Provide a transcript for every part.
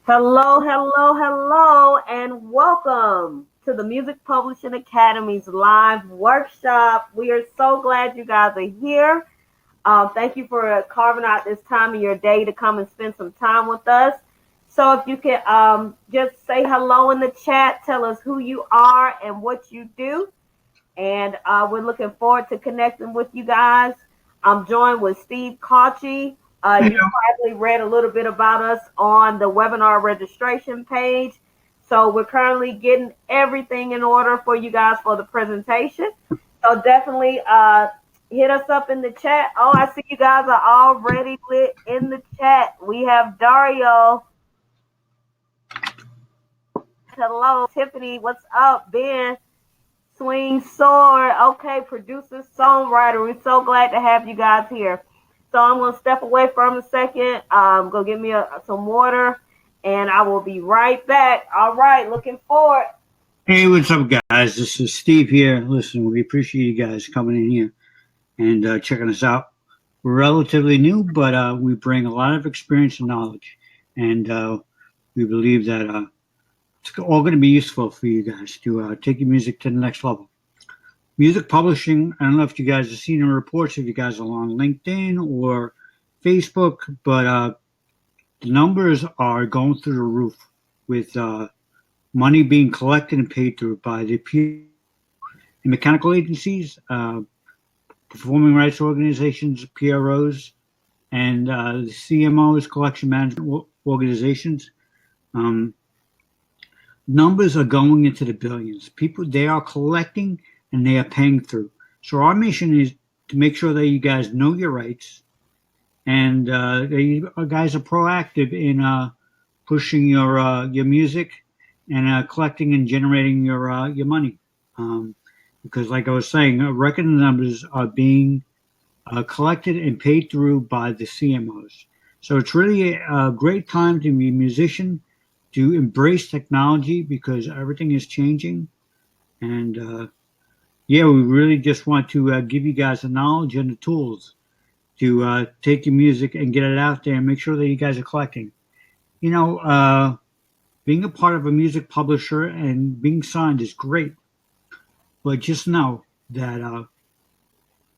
Hello, hello, hello, and welcome to the Music Publishing Academy's live workshop. We are so glad you guys are here. Thank you for carving out this time of your day to come and spend some time with us. So if you can just say hello in the chat, tell us who you are and what you do. And we're looking forward to connecting with you guys. I'm joined with Steve Cauchi. You probably read a little bit about us on the webinar registration page. So we're currently getting everything in order for you guys for the presentation. So definitely hit us up in the chat. Oh, I see you guys are already lit in the chat. We have Dario. Hello, Tiffany. What's up, Ben? Swing Sword. Okay, producer, songwriter. We're so glad to have you guys here. So I'm going to step away for a second. Go get me some water, and I will be right back. All right, looking forward. Hey, what's up, guys? This is Steve here. Listen, we appreciate you guys coming in here and checking us out. We're relatively new, but we bring a lot of experience and knowledge, and we believe that it's all going to be useful for you guys to take your music to the next level. Music publishing, I don't know if you guys have seen the reports, if you guys are on LinkedIn or Facebook, but the numbers are going through the roof with money being collected and paid through by the mechanical agencies, performing rights organizations, PROs, and the CMOs, collection management organizations. Numbers are going into the billions. People, they are collecting and they are paying through. So our mission is to make sure that you guys know your rights and you guys are proactive in pushing your music and collecting and generating your money. Because, like I was saying, record numbers are being collected and paid through by the CMOs. So it's really a great time to be a musician, to embrace technology because everything is changing. And yeah, we really just want to give you guys the knowledge and the tools to take your music and get it out there and make sure that you guys are collecting. You know, being a part of a music publisher and being signed is great, but just know that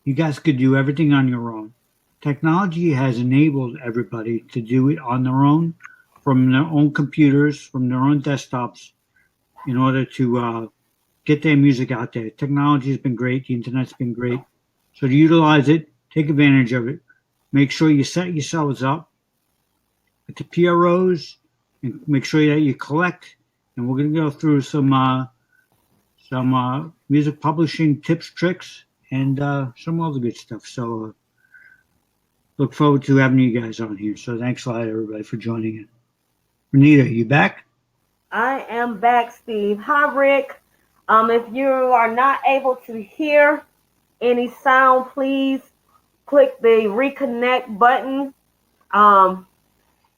you guys could do everything on your own. Technology has enabled everybody to do it on their own, from their own computers, from their own desktops, in order to get their music out there. Technology has been great. The internet's been great. So to utilize it, take advantage of it. Make sure you set yourselves up with the PROs and make sure that you collect. And we're going to go through some music publishing tips, tricks, and some other good stuff. So look forward to having you guys on here. So thanks a lot, everybody, for joining in. Renita, you back? I am back, Steve. Hi, Rick. If you are not able to hear any sound, please click the reconnect button.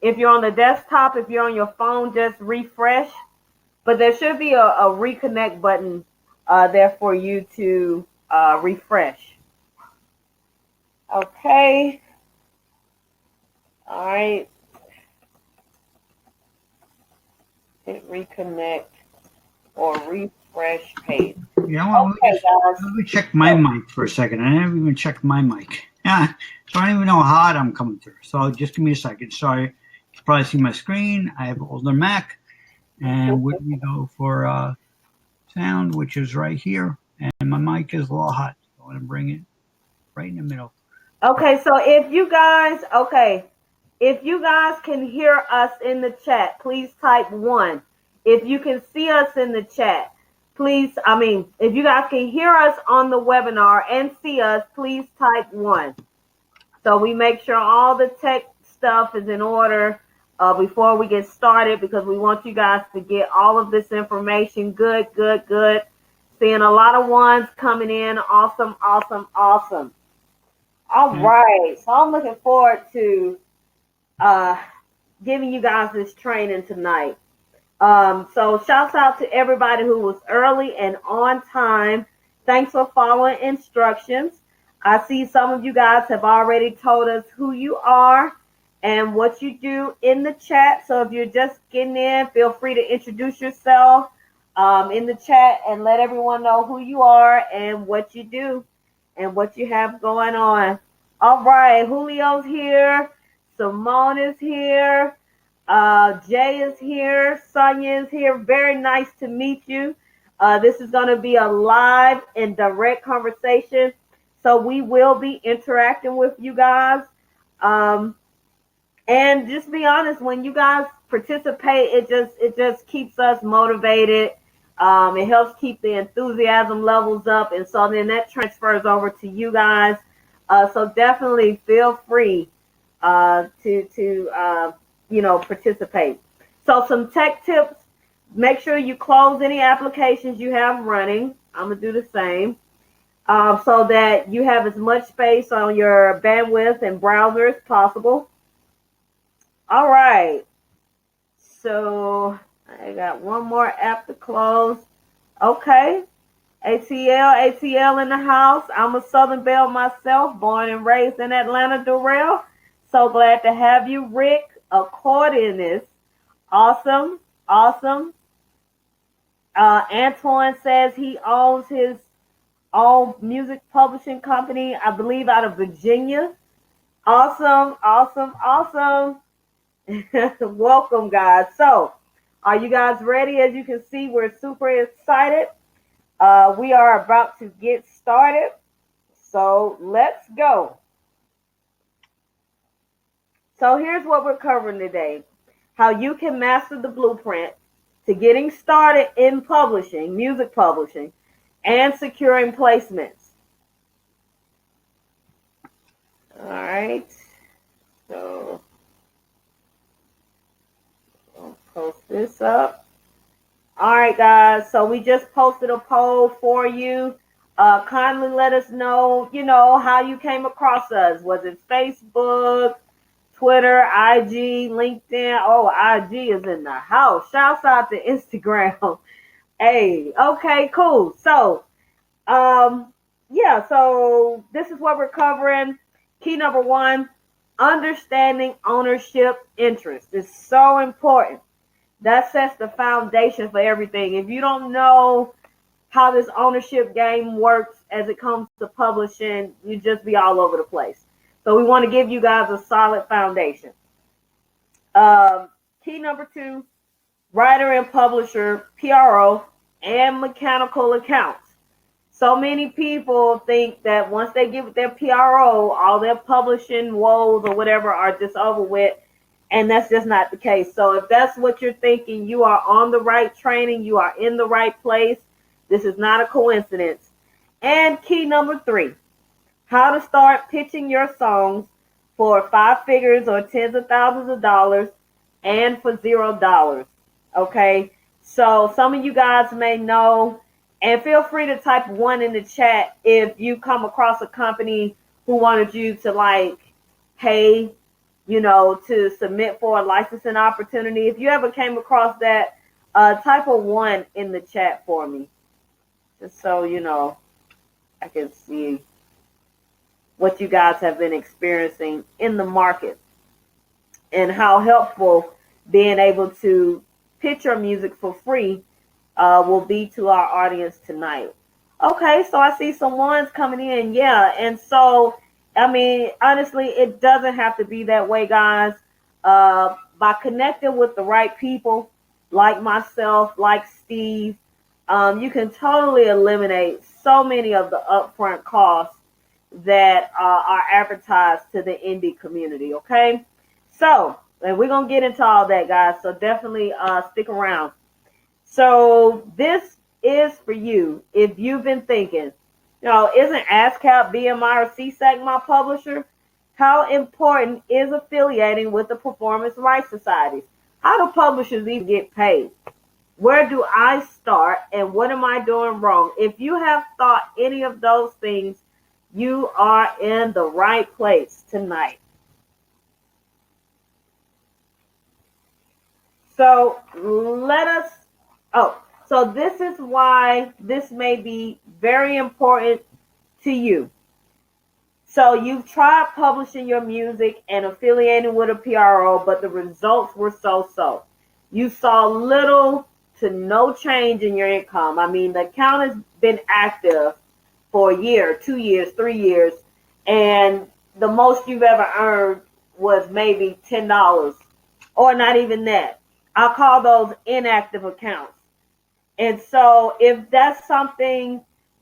If you're on the desktop, if you're on your phone, just refresh. But there should be a reconnect button there for you to refresh. Okay. All right. Hit reconnect or refresh page. You know what? Okay, guys. Let me check my mic for a second. I never even checked my mic. Yeah, so I don't even know how hot I'm coming through. So just give me a second. Sorry. You can probably see my screen. I have an older Mac. And we go for sound, which is right here. And my mic is a little hot. So I'm going to bring it right in the middle. Okay, so if you guys can hear us in the chat, please type 1. If you can see us in the chat, if you guys can hear us on the webinar and see us, please type 1. So we make sure all the tech stuff is in order before we get started, because we want you guys to get all of this information. Good. Seeing a lot of ones coming in. Awesome. All right. So I'm looking forward to giving you guys this training tonight. So shouts out to everybody who was early and on time. Thanks for following instructions. I see some of you guys have already told us who you are and what you do in the chat. So if you're just getting in, feel free to introduce yourself in the chat and let everyone know who you are and what you do and what you have going on. All right, Julio's here. Simone is here. Jay is here. Sonia is here. Very nice to meet you. This is going to be a live and direct conversation. So we will be interacting with you guys. And just be honest, when you guys participate, it just keeps us motivated. It helps keep the enthusiasm levels up, and so then that transfers over to you guys. So definitely feel free to participate. So some tech tips: make sure you close any applications you have running. I'm gonna do the same. So that you have as much space on your bandwidth and browser as possible. All right. So I got one more app to close. Okay. ATL in the house. I'm a Southern Belle myself, born and raised in Atlanta, Durrell. So glad to have you, Rick, accordionist. Awesome. Awesome. Antoine says he owns his own music publishing company, I believe out of Virginia. Awesome. Awesome. Awesome. Welcome, guys. So, are you guys ready? As you can see, we're super excited. We are about to get started. So, let's go. So, here's what we're covering today: how you can master the blueprint to getting started in publishing, music publishing, and securing placements. All right. So, I'll post this up. All right, guys. So we just posted a poll for you. Kindly let us know, how you came across us. Was it Facebook, Twitter, IG, LinkedIn? Oh, IG is in the house. Shouts out to Instagram. Hey, okay, cool. So, so this is what we're covering. Key number 1, understanding ownership interest is so important. That sets the foundation for everything. If you don't know how this ownership game works as it comes to publishing, you just be all over the place. So we want to give you guys a solid foundation. Key number 2, writer and publisher, PRO, and mechanical accounts. So many people think that once they get with their PRO, all their publishing woes or whatever are just over with, and that's just not the case. So if that's what you're thinking, you are on the right training, you are in the right place. This is not a coincidence. And key number 3, how to start pitching your songs for 5 figures or tens of thousands of dollars and for $0. Okay, so some of you guys may know, and feel free to type 1 in the chat if you come across a company who wanted you to pay, to submit for a licensing opportunity. If you ever came across that, type a 1 in the chat for me, just so I can see what you guys have been experiencing in the market and how helpful being able to pitch your music for free will be to our audience tonight. Okay, so I see some 1s coming in. Yeah, and so, honestly, it doesn't have to be that way, guys. By connecting with the right people, like myself, like Steve, you can totally eliminate so many of the upfront costs that are advertised to the indie community, okay? So, and we're going to get into all that, guys, so definitely stick around. So this is for you if you've been thinking, isn't ASCAP, BMI, or CSAC my publisher? How important is affiliating with the Performance Rights Societies? How do publishers even get paid? Where do I start, and what am I doing wrong? If you have thought any of those things, you are in the right place tonight. So so this is why this may be very important to you. So you've tried publishing your music and affiliating with a PRO, but the results were so-so. You saw little to no change in your income. I mean, the account has been active for a year, 2 years, 3 years, and the most you've ever earned was maybe $10, or not even that. I'll call those inactive accounts. And so if that's something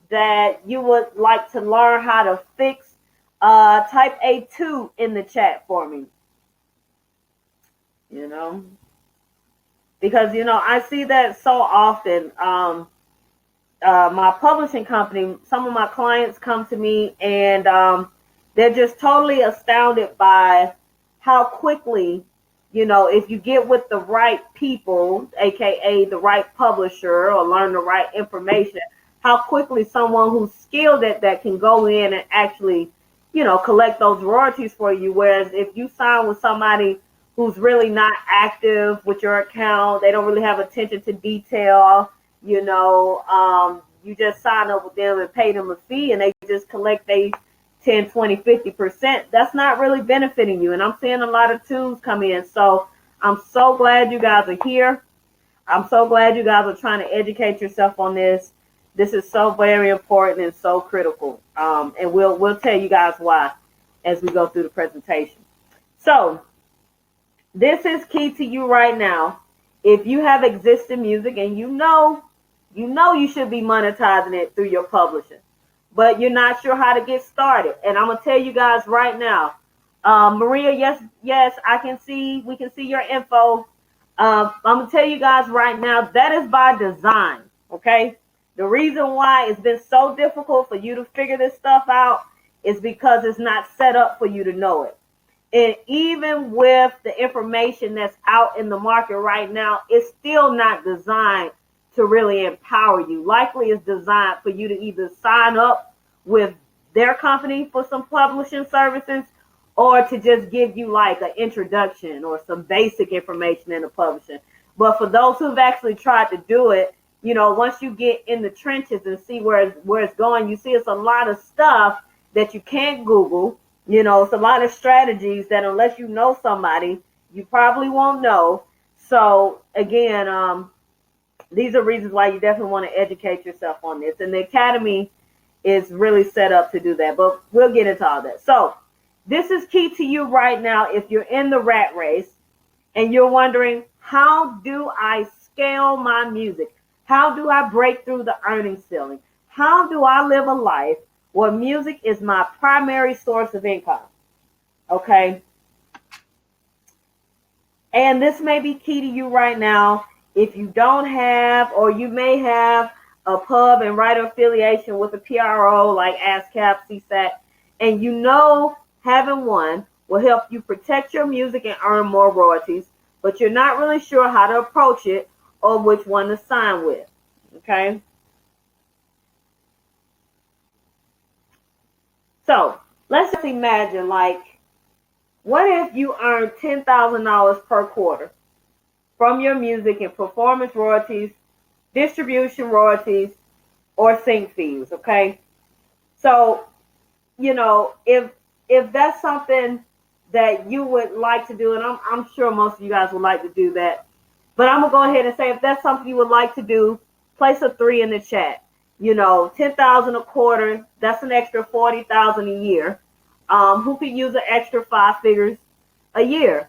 that you would like to learn how to fix, type A2 in the chat for me. You know, because I see that so often. My publishing company, some of my clients come to me and they're just totally astounded by how quickly, if you get with the right people, aka the right publisher, or learn the right information, how quickly someone who's skilled at that can go in and actually, collect those royalties for you. Whereas if you sign with somebody who's really not active with your account, they don't really have attention to detail, you just sign up with them and pay them a fee and they just collect 10, 20, 50%. That's not really benefiting you. And I'm seeing a lot of twos come in. So I'm so glad you guys are here. I'm so glad you guys are trying to educate yourself on this. This is so very important and so critical. And we'll tell you guys why as we go through the presentation. So this is key to you right now. If you have existing music and you know you should be monetizing it through your publishing, but you're not sure how to get started. And I'm gonna tell you guys right now, Maria, yes, we can see your info. I'm gonna tell you guys right now, that is by design. Okay, the reason why it's been so difficult for you to figure this stuff out is because it's not set up for you to know it. And even with the information that's out in the market right now, it's still not designed to really empower you. Likely it's designed for you to either sign up with their company for some publishing services, or to just give you like an introduction or some basic information in the publishing. But for those who've actually tried to do it, once you get in the trenches and see where it's going, you see it's a lot of stuff that you can't Google. It's a lot of strategies that unless you know somebody, you probably won't know. So again, these are reasons why you definitely want to educate yourself on this. And the Academy is really set up to do that, but we'll get into all that. So this is key to you right now. If you're in the rat race and you're wondering, how do I scale my music? How do I break through the earning ceiling? How do I live a life where music is my primary source of income? Okay. And this may be key to you right now. If you don't have, or you may have a pub and writer affiliation with a PRO like ASCAP, CSAC, and having one will help you protect your music and earn more royalties, but you're not really sure how to approach it or which one to sign with. Okay. So let's just imagine, what if you earn $10,000 per quarter from your music in performance royalties, distribution royalties, or sync fees? Okay. So, if that's something that you would like to do, and I'm sure most of you guys would like to do that, but I'm gonna go ahead and say, if that's something you would like to do, place a 3 in the chat. 10,000 a quarter, that's an extra 40,000 a year. Who could use an extra 5 figures a year?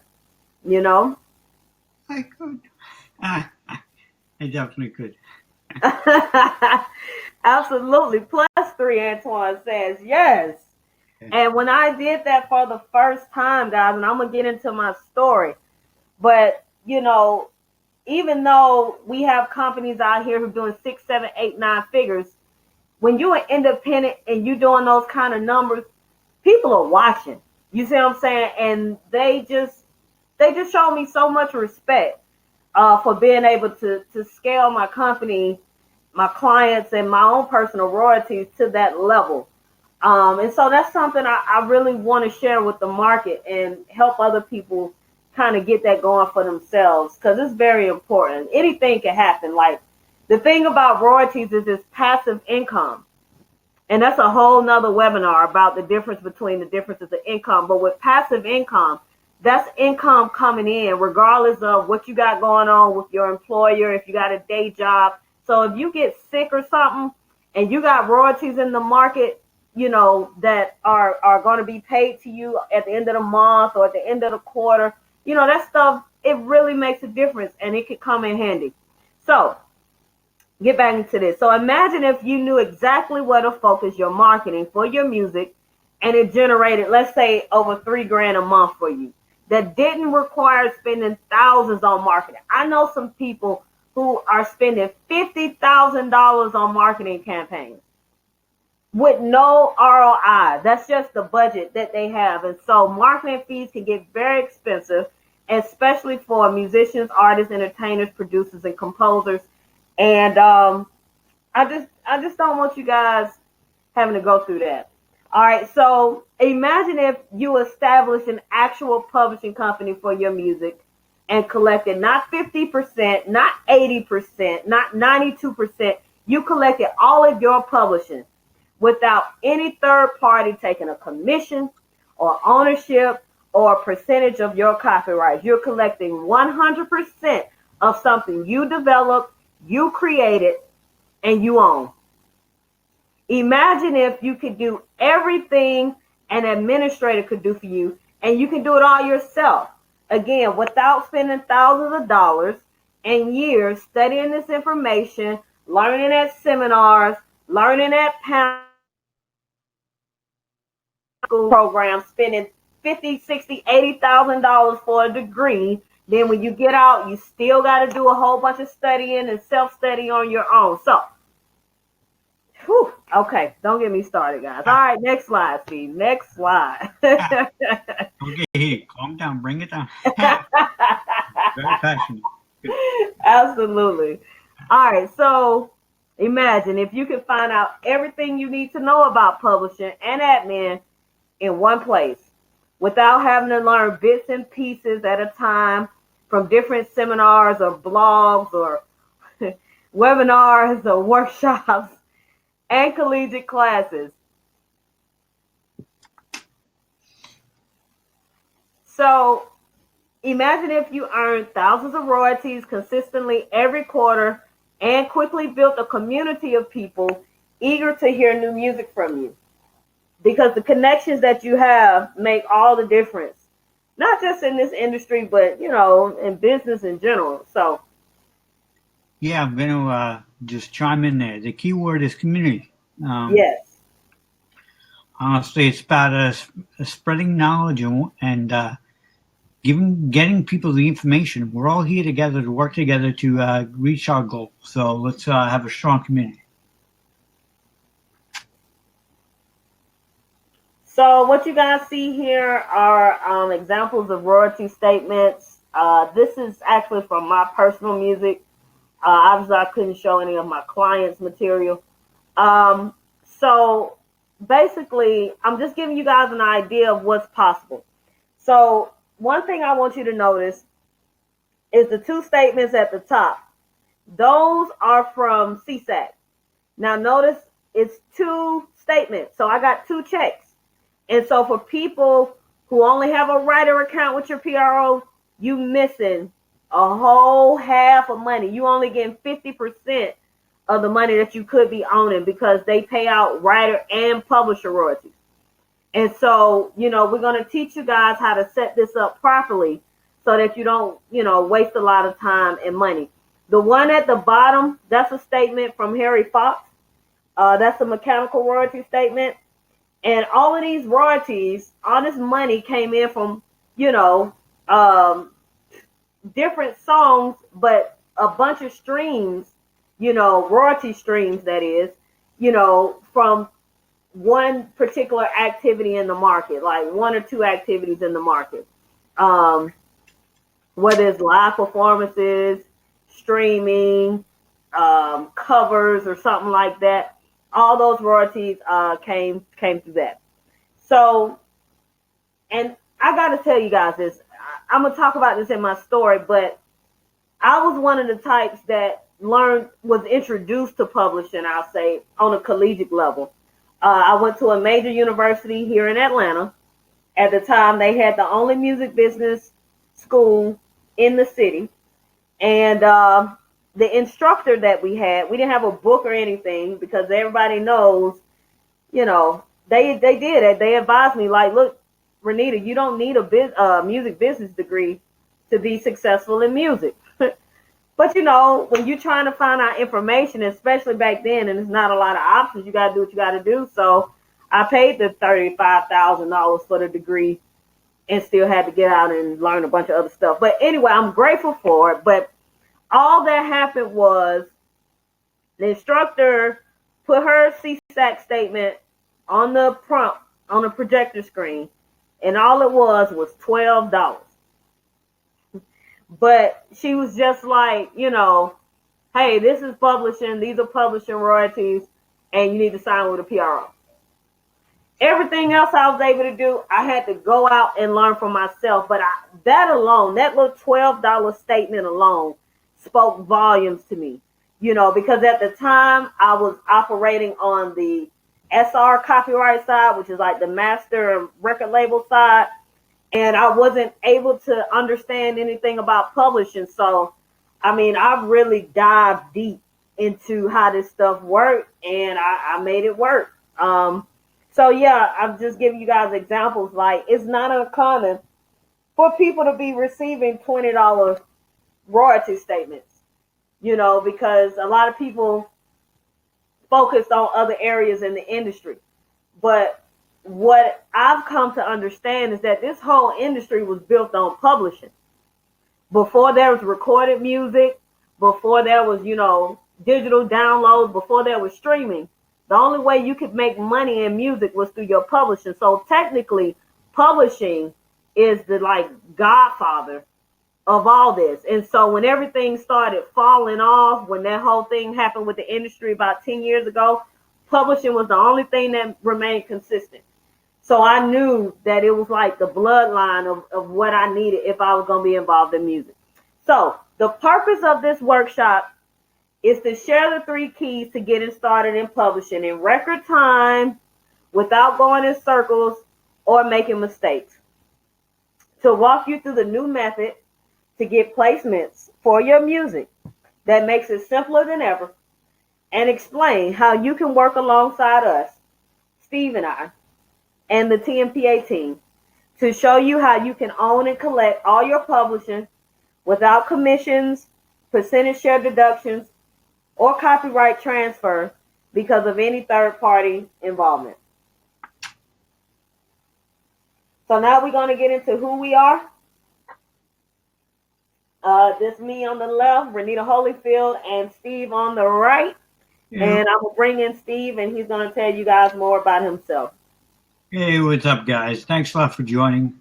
I could. I definitely could. Absolutely. +3, Antoine says yes. And when I did that for the first time, guys, and I'm going to get into my story, but, even though we have companies out here who are doing 6, 7, 8, 9 figures, when you're an independent and you're doing those kind of numbers, people are watching. You see what I'm saying? And they just show me so much respect for being able to scale my company, my clients, and my own personal royalties to that level. And so that's something I really want to share with the market and help other people kind of get that going for themselves, because it's very important. Anything can happen. Like, the thing about royalties is it's passive income. And that's a whole nother webinar about the difference between the differences of income. But with passive income, that's income coming in regardless of what you got going on with your employer, if you got a day job. So if you get sick or something and you got royalties in the market, you know, that are going to be paid to you at the end of the month or at the end of the quarter, you know, that stuff, it really makes a difference and it could come in handy. So get back into this. So imagine if you knew exactly where to focus your marketing for your music and it generated, let's say, over $3,000 a month for you. That didn't require spending thousands on marketing. I know some people who are spending $50,000 on marketing campaigns with no ROI. That's just the budget that they have. And so marketing fees can get very expensive, especially for musicians, artists, entertainers, producers, and composers. And I just don't want you guys having to go through that. All right, so imagine if you established an actual publishing company for your music and collected not 50%, not 80%, not 92%. You collected all of your publishing without any third party taking a commission or ownership or a percentage of your copyright. You're collecting 100% of something you developed, you created, and you own. Imagine if you could do everything an administrator could do for you, and you can do it all yourself. Again, without spending thousands of dollars and years studying this information, learning at seminars, learning at panel school programs, spending $50,000, $60,000, $80,000 for a degree. Then when you get out, you still got to do a whole bunch of studying and self-study on your own. So, whew, okay, don't get me started, guys. All right, next slide, Steve. Next slide. Okay, calm down. Bring it down. Very passionate. Good. Absolutely. All right, so imagine if you could find out everything you need to know about publishing and admin in one place without having to learn bits and pieces at a time from different seminars or blogs or webinars or workshops and collegiate classes. So imagine if you earned thousands of royalties consistently every quarter and quickly built a community of people eager to hear new music from you. Because the connections that you have make all the difference, not just in this industry, but, you know, in business in general. So, yeah, I'm going to just chime in there. The key word is community. Yes. Honestly, it's about spreading knowledge and getting people the information. We're all here together to work together to reach our goal. So let's have a strong community. So what you guys see here are examples of royalty statements. This is actually from my personal music. Obviously, I couldn't show any of my clients' material. So basically, I'm just giving you guys an idea of what's possible. So one thing I want you to notice is the two statements at the top. Those are from CSAC. Now notice it's two statements. So I got two checks. And so for people who only have a writer account with your PRO, you missing a whole half of money. You only getting 50% of the money that you could be owning because they pay out writer and publisher royalties. And so, you know, we're going to teach you guys how to set this up properly so that you don't, you know, waste a lot of time and money. The one at the bottom, that's a statement from Harry Fox. That's a mechanical royalty statement. And all of these royalties, all this money came in from, you know, different songs, but a bunch of streams, you know, royalty streams, that is, you know, from one particular activity in the market, like one or two activities in the market. Whether it's live performances, streaming, covers, or something like that. All those royalties came through that. So, and I got to tell you guys this. I'm going to talk about this in my story, but I was one of the types that was introduced to publishing, I'll say, on a collegiate level. I went to a major university here in Atlanta. At the time, they had the only music business school in the city. And the instructor that we didn't have a book or anything because everybody knows, they did it. They advised me like, look, Renita, you don't need a music business degree to be successful in music. But when you're trying to find out information, especially back then, and there's not a lot of options, you got to do what you got to do. So I paid the $35,000 for the degree and still had to get out and learn a bunch of other stuff. But anyway, I'm grateful for it. But all that happened was the instructor put her CSAC statement on the prompt on the projector screen, and all it was $12. But she was just like, hey, this is publishing, these are publishing royalties, and you need to sign with a PRO. Everything else I was able to do, I had to go out and learn for myself. But that alone, that little $12 statement alone spoke volumes to me, because at the time I was operating on the SR copyright side, which is like the master record label side. And I wasn't able to understand anything about publishing. So, I really dived deep into how this stuff worked, and I made it work. So, yeah, I'm just giving you guys examples. Like, it's not uncommon for people to be receiving $20 royalty statements, because a lot of people focus on other areas in the industry. But what I've come to understand is that this whole industry was built on publishing. Before there was recorded music, before there was, digital downloads, before there was streaming, the only way you could make money in music was through your publishing. So technically, publishing is the godfather of all this. And so when everything started falling off, when that whole thing happened with the industry about 10 years ago, publishing was the only thing that remained consistent. So I knew that it was like the bloodline of what I needed if I was going to be involved in music. So the purpose of this workshop is to share the 3 keys to getting started in publishing in record time without going in circles or making mistakes. To walk you through the new method to get placements for your music that makes it simpler than ever, and explain how you can work alongside us, Steve and I, and the TMPA team to show you how you can own and collect all your publishing without commissions, percentage share deductions, or copyright transfer because of any third-party involvement. So now we're going to get into who we are. This me on the left, Renita Holyfield, and Steve on the right. Yeah. And I'm going to bring in Steve, and he's going to tell you guys more about himself. Hey, what's up, guys? Thanks a lot for joining.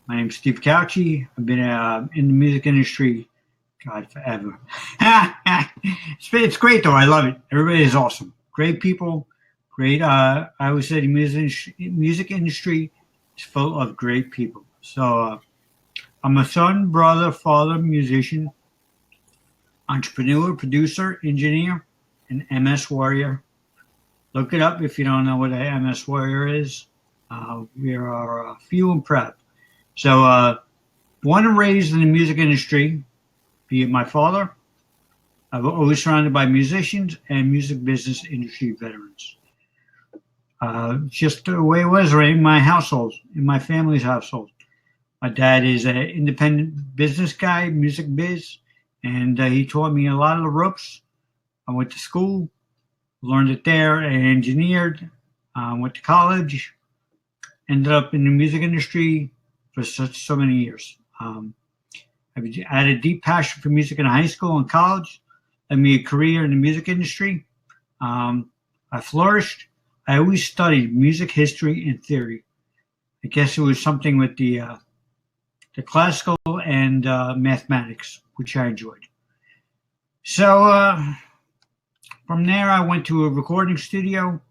My name's Steve Cauchi. I've been in the music industry, forever. It's great, though. I love it. Everybody is awesome. Great people. Great. I always say the music industry is full of great people. So I'm a son, brother, father, musician, entrepreneur, producer, engineer, and MS warrior. Look it up if you don't know what a MS warrior is. We are few and proud. So born and raised in the music industry, be it my father, I've always surrounded by musicians and music business industry veterans. Just the way it was right in my household, in my family's household. My dad is an independent business guy, music biz, and he taught me a lot of the ropes. I went to school, learned it there, and engineered, went to college, ended up in the music industry for so many years. I had a deep passion for music in high school and college, led me a career in the music industry. I flourished. I always studied music history and theory. I guess it was something with the classical and mathematics, which I enjoyed. So from there, I went to a recording studio.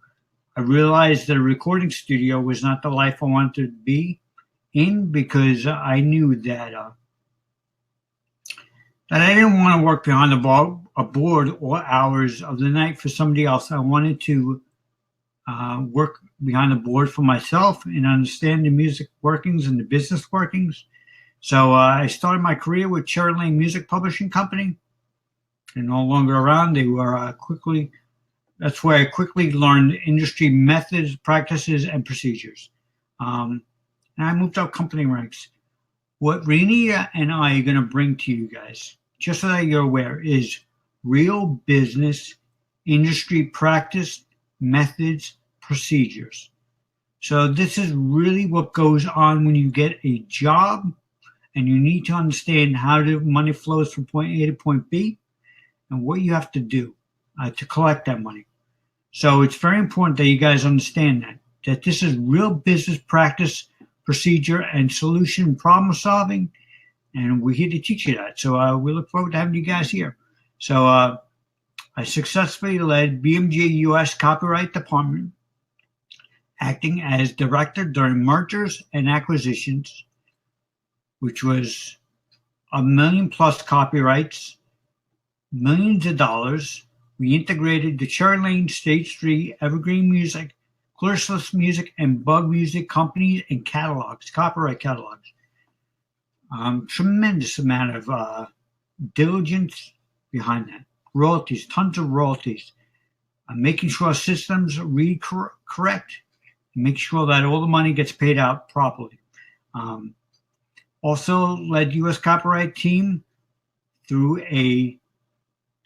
I realized that a recording studio was not the life I wanted to be in because I knew that I didn't want to work behind a board or hours of the night for somebody else. I wanted to work behind the board for myself and understand the music workings and the business workings. So I started my career with Cherry Lane Music Publishing Company. They're no longer around. They were that's where I quickly learned industry methods, practices, and procedures. And I moved up company ranks. What Renita and I are going to bring to you guys, just so that you're aware, is real business, industry practice, methods, procedures. So this is really what goes on when you get a job and you need to understand how the money flows from point A to point B and what you have to do to collect that money. So it's very important that you guys understand that this is real business practice, procedure, and solution problem solving, and we're here to teach you that. So we look forward to having you guys here. So I successfully led BMG US Copyright Department, acting as director during mergers and acquisitions, which was a million plus copyrights, millions of dollars. We integrated the Cherry Lane, State Street, Evergreen Music, Clearslips Music, and Bug Music companies and catalogs, copyright catalogs. Tremendous amount of diligence behind that. Royalties, tons of royalties. Making sure systems read correct, and make sure that all the money gets paid out properly. Also led U.S. Copyright team through a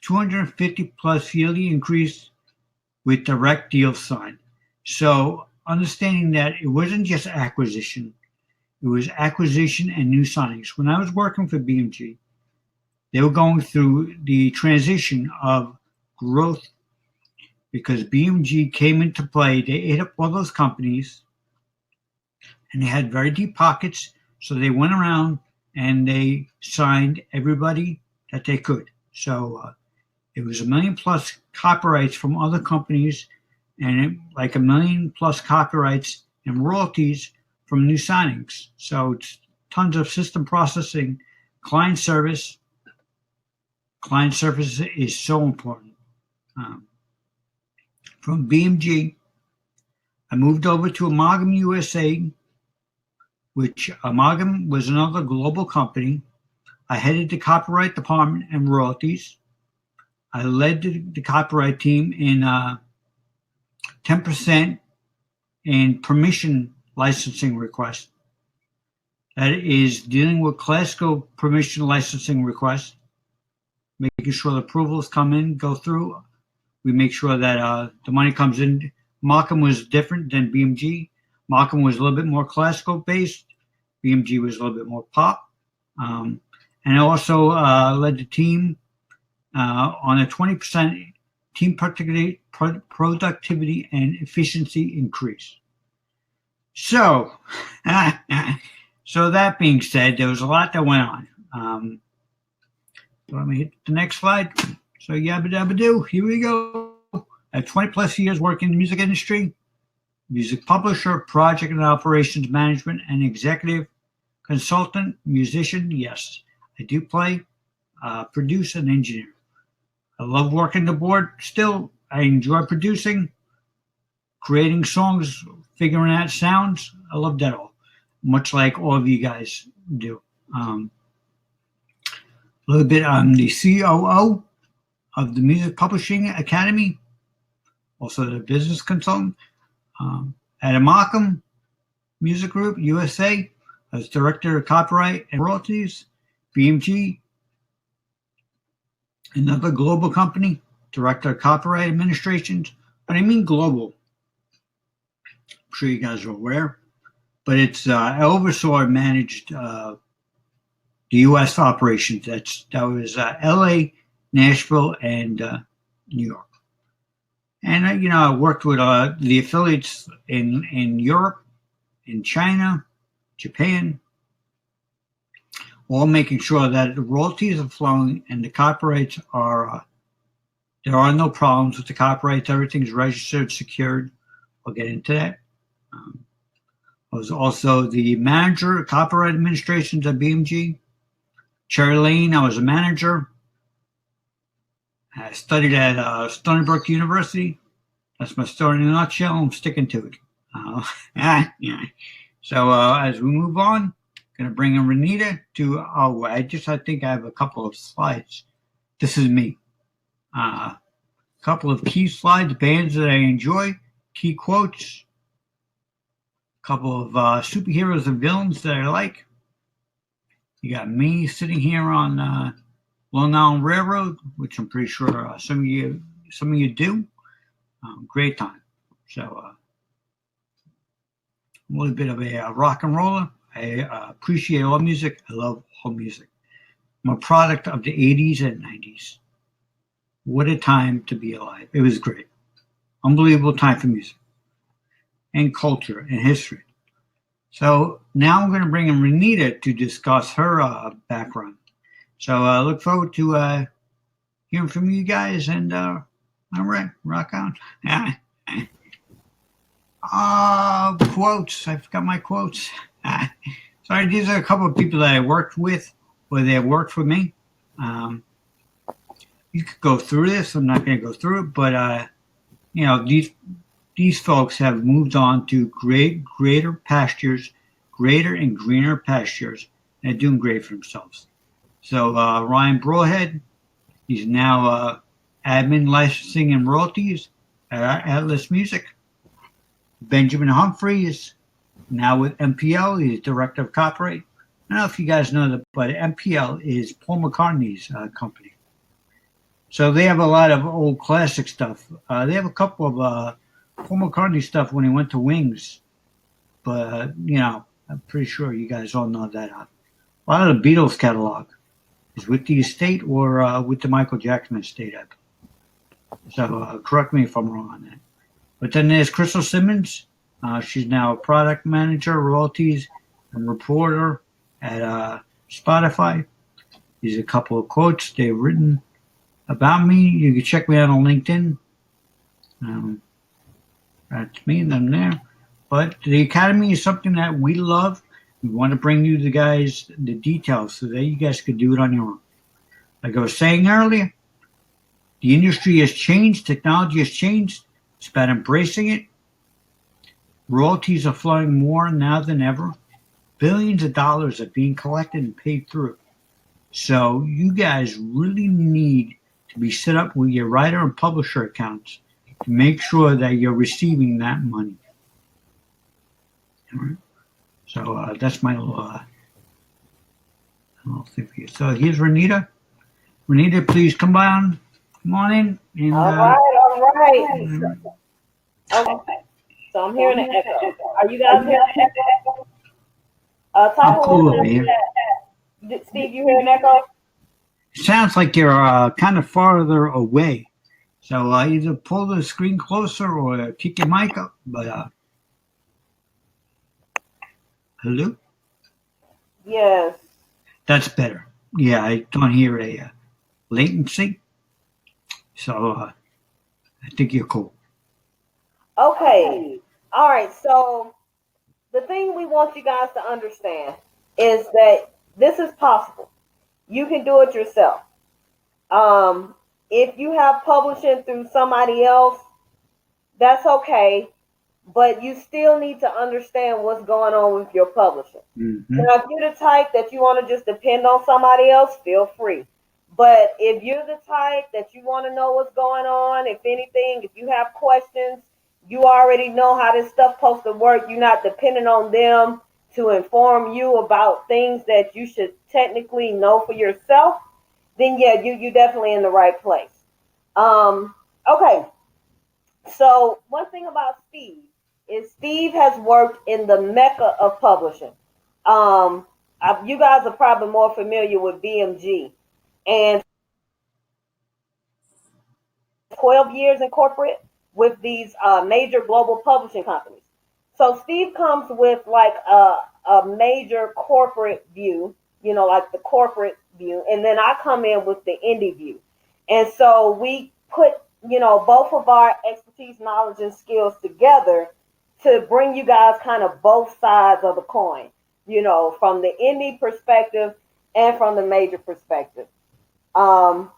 250 plus yearly increase with direct deals signed. So understanding that it wasn't just acquisition, it was acquisition and new signings. When I was working for BMG, they were going through the transition of growth because BMG came into play. They ate up all those companies and they had very deep pockets. So they went around and they signed everybody that they could. So it was 1 million plus copyrights from other companies and like 1 million plus copyrights and royalties from new signings. So it's tons of system processing, client service. Client service is so important. From BMG, I moved over to Amalgam USA, which Amalgam was another global company. I headed the copyright department and royalties. I led the copyright team in 10% in permission licensing requests. That is dealing with classical permission licensing requests, making sure the approvals come in, go through. We make sure that the money comes in. Amalgam was different than BMG. Amalgam was a little bit more classical based. BMG was a little bit more pop. And I also led the team on a 20% team productivity and efficiency increase. So, so that being said, there was a lot that went on. Let me hit the next slide. So yabba dabba do, here we go. I have 20 plus years working in the music industry, music publisher, project and operations management, and executive consultant, musician. Yes, I do play, produce, and engineer. I love working the board still. I enjoy producing, creating songs, figuring out sounds. I love that all, much like all of you guys do. A little bit, I'm the COO of the Music Publishing Academy, also the business consultant. At Amalgam Music Group USA, as Director of Copyright and Royalties. BMG, another global company, Director of Copyright Administrations. But I mean global. I'm sure you guys are aware. But it's I oversaw and managed the U.S. operations. That was L.A., Nashville, and New York. And I worked with the affiliates in Europe, in China, Japan, all making sure that the royalties are flowing and the copyrights are. There are no problems with the copyrights. Everything's registered, secured. We'll get into that. I was also the manager of copyright administrations at BMG. Cherry Lane, I was a manager. I studied at Stony Brook University. That's my story in a nutshell. I'm sticking to it. Yeah. So as we move on, going to bring in Renita to. I think I have a couple of slides. This is me. A couple of key slides, bands that I enjoy, key quotes, a couple of superheroes and villains that I like. You got me sitting here on Long Island Railroad, which I'm pretty sure some of you do. Great time. So a little bit of a rock and roller. I appreciate all music. I love all music. I'm a product of the 80s and 90s. What a time to be alive. It was great. Unbelievable time for music and culture and history. So now I'm going to bring in Renita to discuss her background. So I look forward to hearing from you guys. And all right, rock on. Quotes. I forgot my quotes. Sorry, these are a couple of people that I worked with, or they worked for me. You could go through this. I'm not going to go through it, but these folks have moved on to greater pastures, greater and greener pastures, and are doing great for themselves. So Ryan Broadhead, he's now admin licensing and royalties at Atlas Music. Benjamin Humphreys, now with MPL, he's director of copyright. I don't know if you guys know that, but MPL is Paul McCartney's company. So they have a lot of old classic stuff. They have a couple of Paul McCartney stuff when he went to Wings. But, I'm pretty sure you guys all know that. A lot of the Beatles catalog is with the estate or with the Michael Jackson estate. So correct me if I'm wrong on that. But then there's Crystal Simmons. She's now a product manager, royalties, and reporter at Spotify. These are a couple of quotes they've written about me. You can check me out on LinkedIn. That's me and them there. But the Academy is something that we love. We want to bring you the details so that you guys could do it on your own. Like I was saying earlier, the industry has changed. Technology has changed. It's about embracing it. Royalties are flowing more now than ever. Billions of dollars are being collected and paid through. So you guys really need to be set up with your writer and publisher accounts to make sure that you're receiving that money. All right. So that's my little thing for you. So here's Renita. Renita, please come on in. And, all right. Okay. So I'm hearing an echo. Are you guys hearing an echo? I'm cool over here. Steve, you hear an echo? Sounds like you're kind of farther away. So either pull the screen closer or kick your mic up. But hello? Yes. That's better. Yeah, I don't hear a latency. So I think you're cool. Okay. All right. So the thing we want you guys to understand is that this is possible. You can do it yourself. If you have publishing through somebody else, that's okay. But you still need to understand what's going on with your publishing. Mm-hmm. Now, if you're the type that you want to just depend on somebody else, feel free. But if you're the type that you want to know what's going on, if anything, if you have questions, you already know how this stuff supposed to work. You're not depending on them to inform you about things that you should technically know for yourself, then yeah, you definitely in the right place. Okay. So one thing about Steve is Steve has worked in the mecca of publishing. You guys are probably more familiar with BMG, and 12 years in corporate with these major global publishing companies. So Steve comes with like a major corporate view, like the corporate view, and then I come in with the indie view. And so we put, both of our expertise, knowledge, and skills together to bring you guys kind of both sides of the coin, from the indie perspective and from the major perspective. So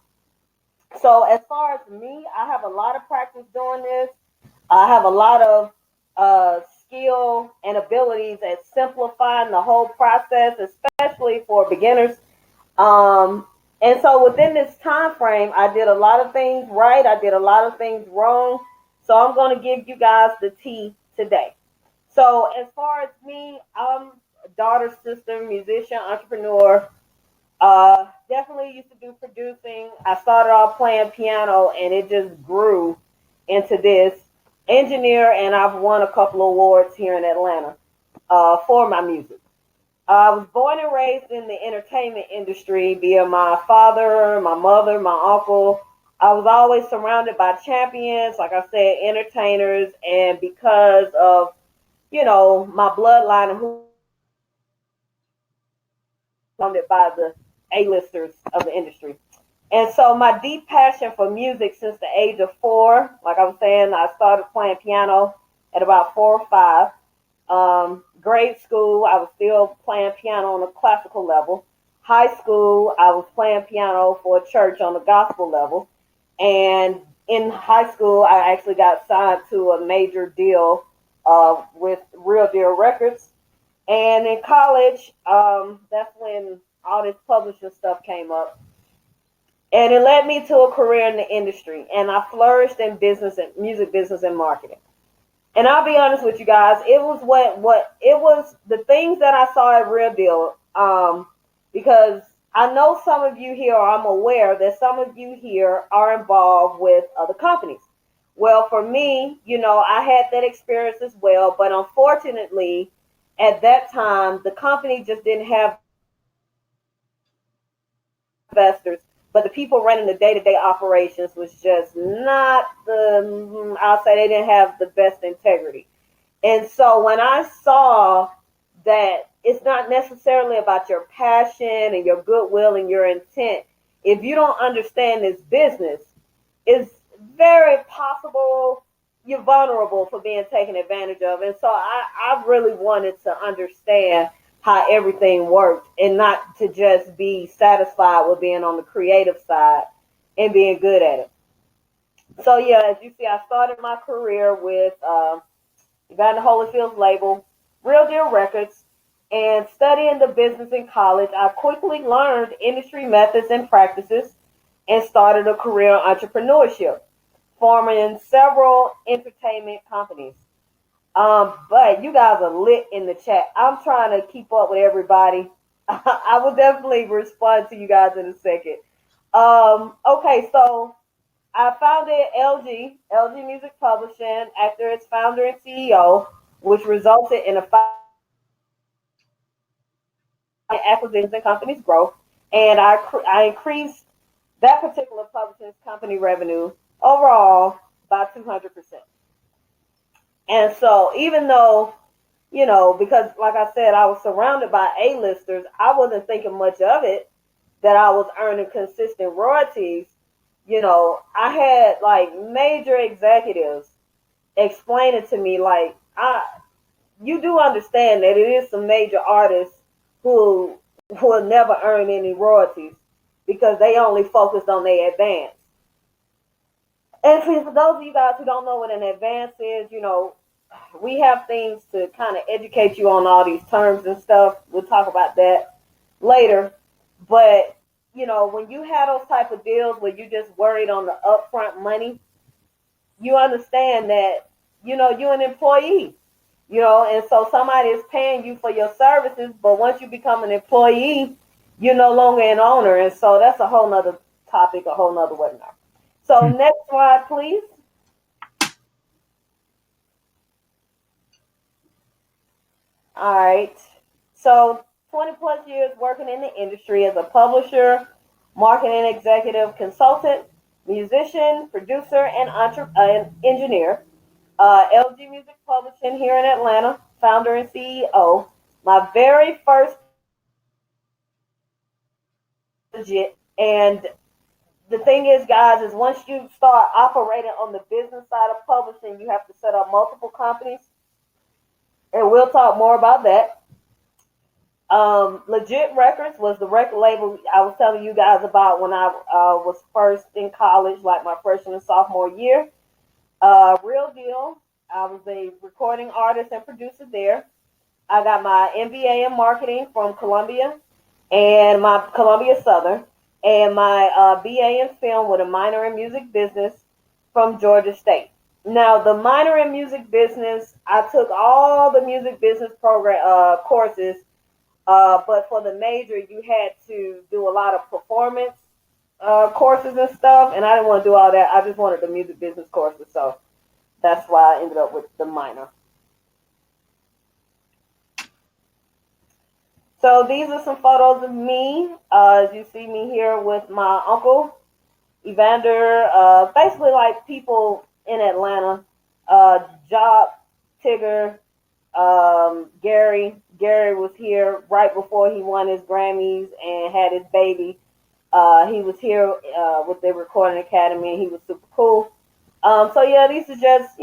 as far as me, I have a lot of practice doing this. I have a lot of skill and abilities at simplifying the whole process, especially for beginners. Um, and so within this time frame, I did a lot of things right. I did a lot of things wrong. So I'm going to give you guys the tea today. So as far as me, I'm a daughter, sister, musician, entrepreneur. Definitely used to do producing. I started off playing piano, and it just grew into this engineer. And I've won a couple of awards here in Atlanta for my music. I was born and raised in the entertainment industry via my father, my mother, my uncle. I was always surrounded by champions, like I said, entertainers, and because of my bloodline and who surrounded by the A-listers of the industry. And so my deep passion for music since the age of 4, like I was saying, I started playing piano at about 4 or 5. Grade school, I was still playing piano on a classical level. High school, I was playing piano for a church on the gospel level. And in high school, I actually got signed to a major deal with Real Deal Records. And in college, that's when all this publishing stuff came up. And it led me to a career in the industry. And I flourished in business and music business and marketing. And I'll be honest with you guys, it was what it was the things that I saw at Real Deal. Because I know some of you here, or I'm aware that some of you here are involved with other companies. Well, for me, I had that experience as well, but unfortunately, at that time, the company just didn't have investors, but the people running the day-to-day operations was just not I'll say they didn't have the best integrity. And so when I saw that it's not necessarily about your passion and your goodwill and your intent, if you don't understand this business, it's very possible you're vulnerable for being taken advantage of. And so I really wanted to understand how everything worked and not to just be satisfied with being on the creative side and being good at it. So yeah, as you see, I started my career with Evander Holyfield's label, Real Deal Records, and studying the business in college, I quickly learned industry methods and practices and started a career in entrepreneurship, forming several entertainment companies. But you guys are lit in the chat. I'm trying to keep up with everybody. I will definitely respond to you guys in a second. Okay, so I founded LG Music Publishing after its founder and CEO, which resulted in a acquisitions and company's growth. And I increased that particular publishing company revenue overall by 200%. And so even though, because like I said, I was surrounded by A-listers, I wasn't thinking much of it that I was earning consistent royalties. I had like major executives explaining to me like, you do understand that it is some major artists who will never earn any royalties because they only focused on their advance. And for those of you guys who don't know what an advance is, we have things to kind of educate you on all these terms and stuff. We'll talk about that later. But, when you have those type of deals where you just worried on the upfront money, you understand that, you're an employee, and so somebody is paying you for your services. But once you become an employee, you're no longer an owner. And so that's a whole nother topic, a whole nother webinar. So next slide, please. All right. So 20 plus years working in the industry as a publisher, marketing executive, consultant, musician, producer, and engineer. LG Music Publishing here in Atlanta, founder and CEO. My very first legit. And the thing is, guys, is once you start operating on the business side of publishing, you have to set up multiple companies. And we'll talk more about that. Legit Records was the record label I was telling you guys about when I was first in college, like my freshman and sophomore year. Real Deal. I was a recording artist and producer there. I got my MBA in marketing from Columbia and my Columbia Southern, and my BA in film with a minor in music business from Georgia State. Now, the minor in music business, I took all the music business program courses, but for the major, you had to do a lot of performance courses and stuff, and I didn't want to do all that. I just wanted the music business courses, so that's why I ended up with the minor. So these are some photos of me. As you see me here with my uncle, Evander, basically like people in Atlanta, Job, Tigger, Gary. Gary was here right before he won his Grammys and had his baby. He was here with the Recording Academy, and he was super cool. So yeah, these are just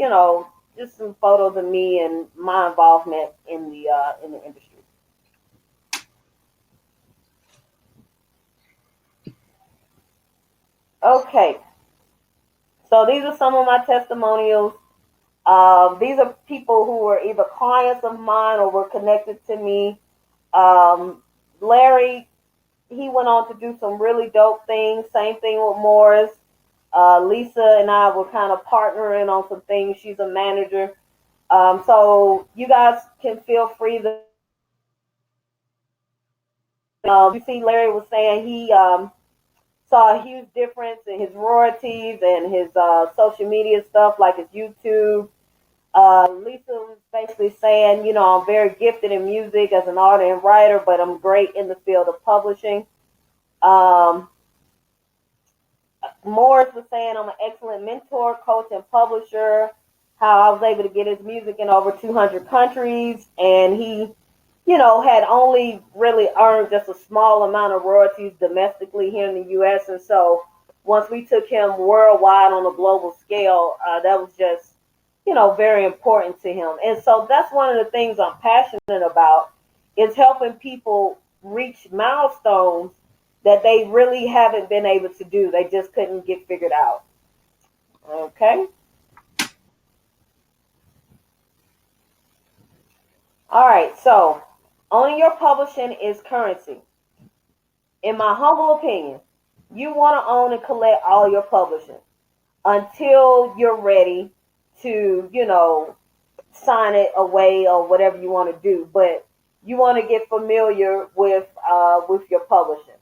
just some photos of me and my involvement in the industry. Okay, so these are some of my testimonials. These are people who were either clients of mine or were connected to me. Larry, he went on to do some really dope things. Same thing with Morris. Lisa and I were kind of partnering on some things. She's a manager. So you guys can feel free to. You see, Larry was saying he saw a huge difference in his royalties and his social media stuff, like his YouTube. Lisa was basically saying, I'm very gifted in music as an artist and writer, but I'm great in the field of publishing. Morris was saying I'm an excellent mentor, coach, and publisher. How I was able to get his music in over 200 countries, and he, had only really earned just a small amount of royalties domestically here in the U.S. And so once we took him worldwide on a global scale, that was just, very important to him. And so that's one of the things I'm passionate about is helping people reach milestones that they really haven't been able to do. They just couldn't get figured out. Okay. All right. So owning your publishing is currency. In my humble opinion, you want to own and collect all your publishing until you're ready to, sign it away or whatever you want to do. But you want to get familiar with your publishing.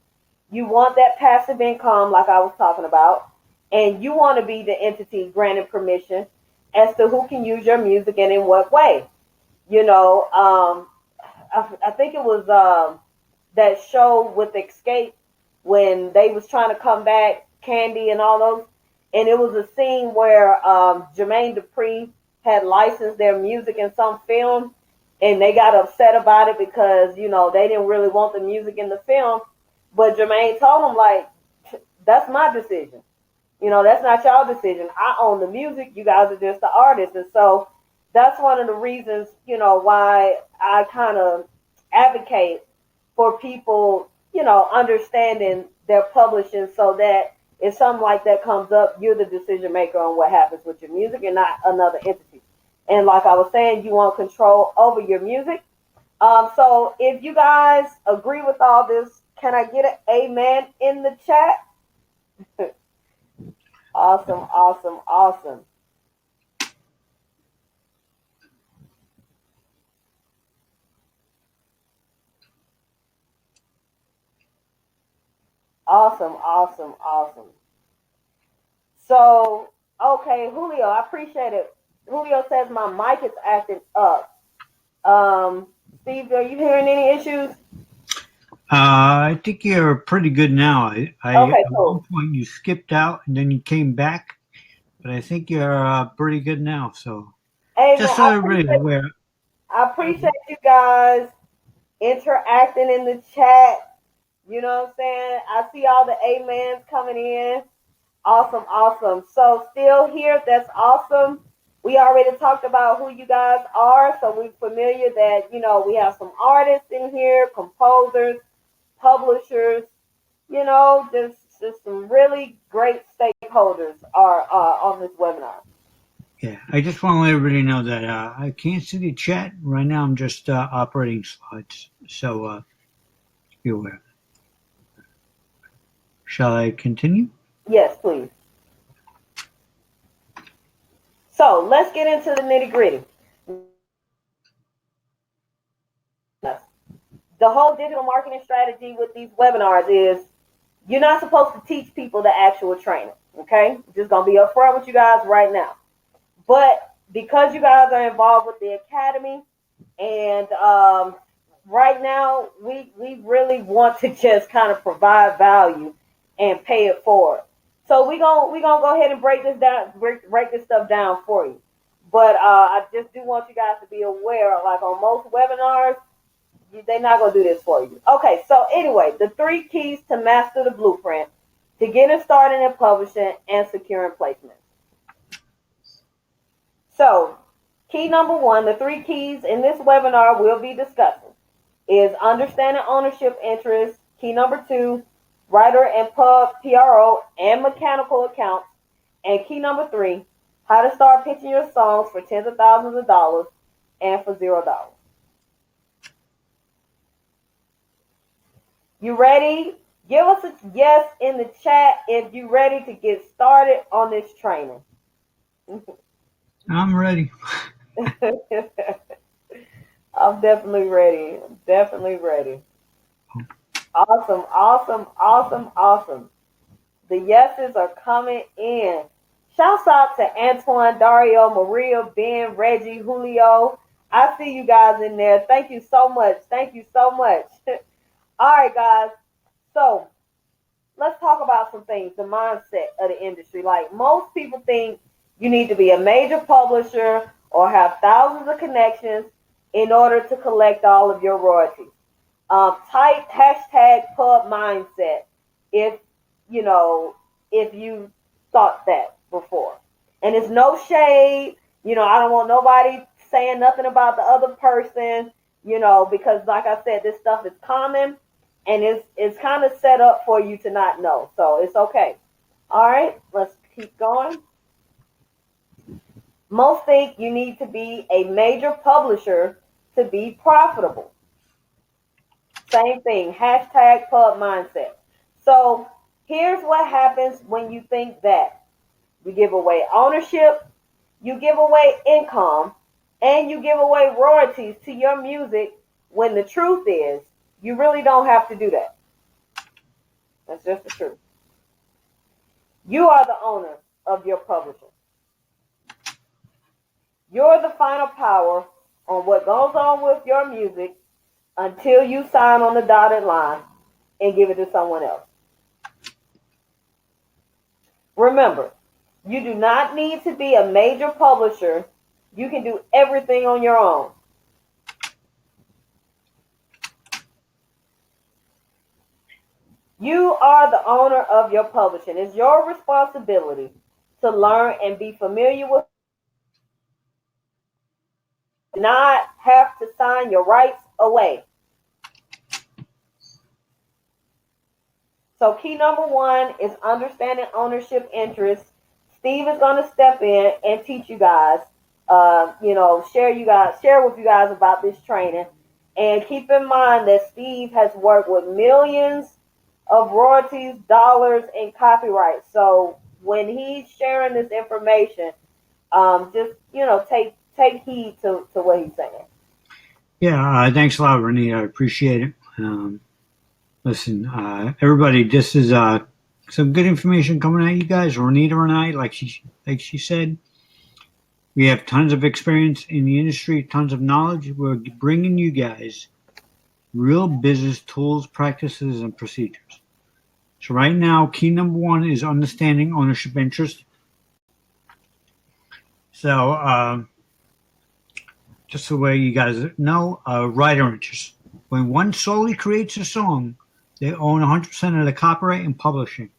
You want that passive income, like I was talking about, and you want to be the entity granting permission as to who can use your music and in what way. I think it was that show with Escape when they was trying to come back, Candy and all those, and it was a scene where Jermaine Dupri had licensed their music in some film, and they got upset about it because they didn't really want the music in the film, but Jermaine told them like, that's my decision. That's not y'all decision. I own the music. You guys are just the artists, and so that's one of the reasons why I kind of advocate for people understanding their publishing so that if something like that comes up, you're the decision maker on what happens with your music and not another entity. And like I was saying, you want control over your music. So if you guys agree with all this, can I get an amen in the chat? Awesome, awesome, awesome. Awesome, awesome, awesome. So, okay, Julio, I appreciate it. Julio says my mic is acting up. Steve, are you hearing any issues? I think you're pretty good now. Okay, At cool. one point you skipped out and then you came back, but I think you're pretty good now. So Hey, man, just so everybody's aware. I appreciate you guys interacting in the chat. You know what I'm saying? I see all the amens coming in. Awesome, awesome. So still here, that's awesome. We already talked about who you guys are, so we're familiar that, we have some artists in here, composers, publishers, just some really great stakeholders are on this webinar. Yeah, I just want to let everybody know that I can't see the chat right now. I'm just operating slides, so be aware. Shall I continue? Yes, please. So let's get into the nitty gritty. The whole digital marketing strategy with these webinars is you're not supposed to teach people the actual training. Okay, just gonna be upfront with you guys right now. But because you guys are involved with the academy, and right now we really want to just kind of provide value and pay it forward. So we gonna go ahead and break this down, break this stuff down for you. But I just do want you guys to be aware, like on most webinars, they're not gonna do this for you. Okay, so anyway, the 3 keys to master the blueprint to getting started in publishing and securing placements. So, key number 1, the 3 keys in this webinar we'll be discussing is understanding ownership interests. Key number 2, writer and pub, PRO, and mechanical accounts. And key number 3, how to start pitching your songs for tens of thousands of dollars and for $0. You ready? Give us a yes in the chat if you're ready to get started on this training. I'm ready. I'm definitely ready. Definitely ready. Awesome, awesome, awesome, awesome. The yeses are coming in. Shouts out to Antoine, Dario, Maria, Ben, Reggie, Julio. I see you guys in there. Thank you so much. Thank you so much. All right, guys. So let's talk about some things, the mindset of the industry. Like most people think you need to be a major publisher or have thousands of connections in order to collect all of your royalties. Type hashtag pub mindset if you thought that before. And it's no shade. I don't want nobody saying nothing about the other person, because like I said, this stuff is common and it's kind of set up for you to not know. So it's okay. All right, let's keep going. Most think you need to be a major publisher to be profitable. Same thing, hashtag pub mindset. So here's what happens when you think that. You give away ownership, you give away income, and you give away royalties to your music when the truth is you really don't have to do that. That's just the truth. You are the owner of your publishing. You're the final power on what goes on with your music until you sign on the dotted line and give it to someone else. Remember, you do not need to be a major publisher. You can do everything on your own. You are the owner of your publishing. It's your responsibility to learn and be familiar with. Not have to sign your rights away. So key number 1 is understanding ownership interests. Steve is going to step in and teach you guys, share with you guys about this training. And keep in mind that Steve has worked with millions of royalties, dollars, and copyright. So when he's sharing this information, just take heed to what he's saying. Yeah, thanks a lot, Renee. I appreciate it. Listen, everybody, this is some good information coming at you guys. Renita and I, like she said, we have tons of experience in the industry, tons of knowledge. We're bringing you guys real business tools, practices, and procedures. So right now, key number 1 is understanding ownership interest. So just the way you guys know, writer interest. When one solely creates a song, they own 100% of the copyright and publishing.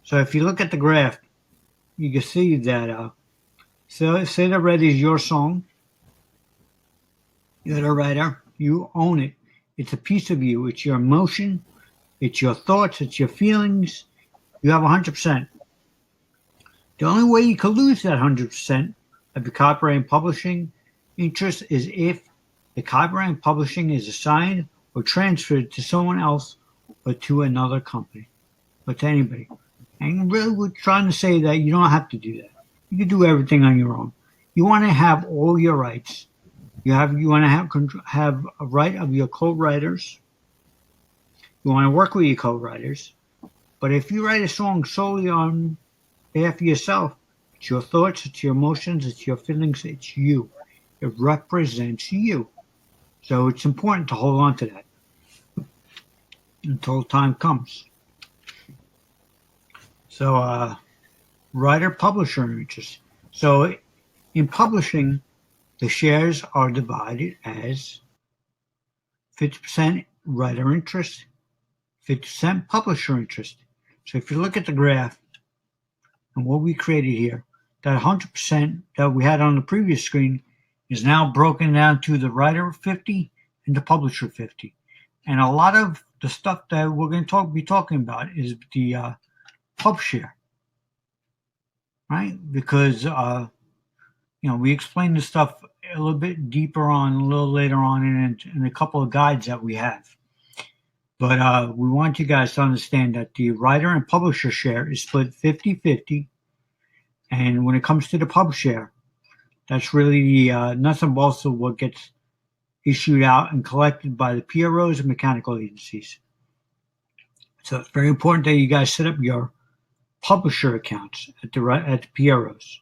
So if you look at the graph, you can see that say that Red is your song. You're the writer. You own it. It's a piece of you. It's your emotion. It's your thoughts. It's your feelings. You have 100%. The only way you could lose that 100% of your copyright and publishing interest is if the copyright and publishing is assigned or transferred to someone else or to another company or to anybody. And really, we're trying to say that you don't have to do that. You can do everything on your own. You want to have all your rights. You want to have a right of your co-writers. You want to work with your co-writers. But if you write a song solely on behalf of yourself, it's your thoughts, it's your emotions, it's your feelings, it's you. It represents you. So it's important to hold on to that until time comes. So, writer-publisher interest. So in publishing, the shares are divided as 50% writer interest, 50% publisher interest. So if you look at the graph and what we created here, that 100% that we had on the previous screen is now broken down to the writer 50 and the publisher 50. And a lot of the stuff that we're going to be talking about is the pub share, right? Because we explain this stuff a little bit deeper on, a little later on in a couple of guides that we have. But we want you guys to understand that the writer and publisher share is split 50-50. And when it comes to the pub share, that's really the nuts and bolts of what gets issued out and collected by the PROs and mechanical agencies. So it's very important that you guys set up your publisher accounts at the PROs.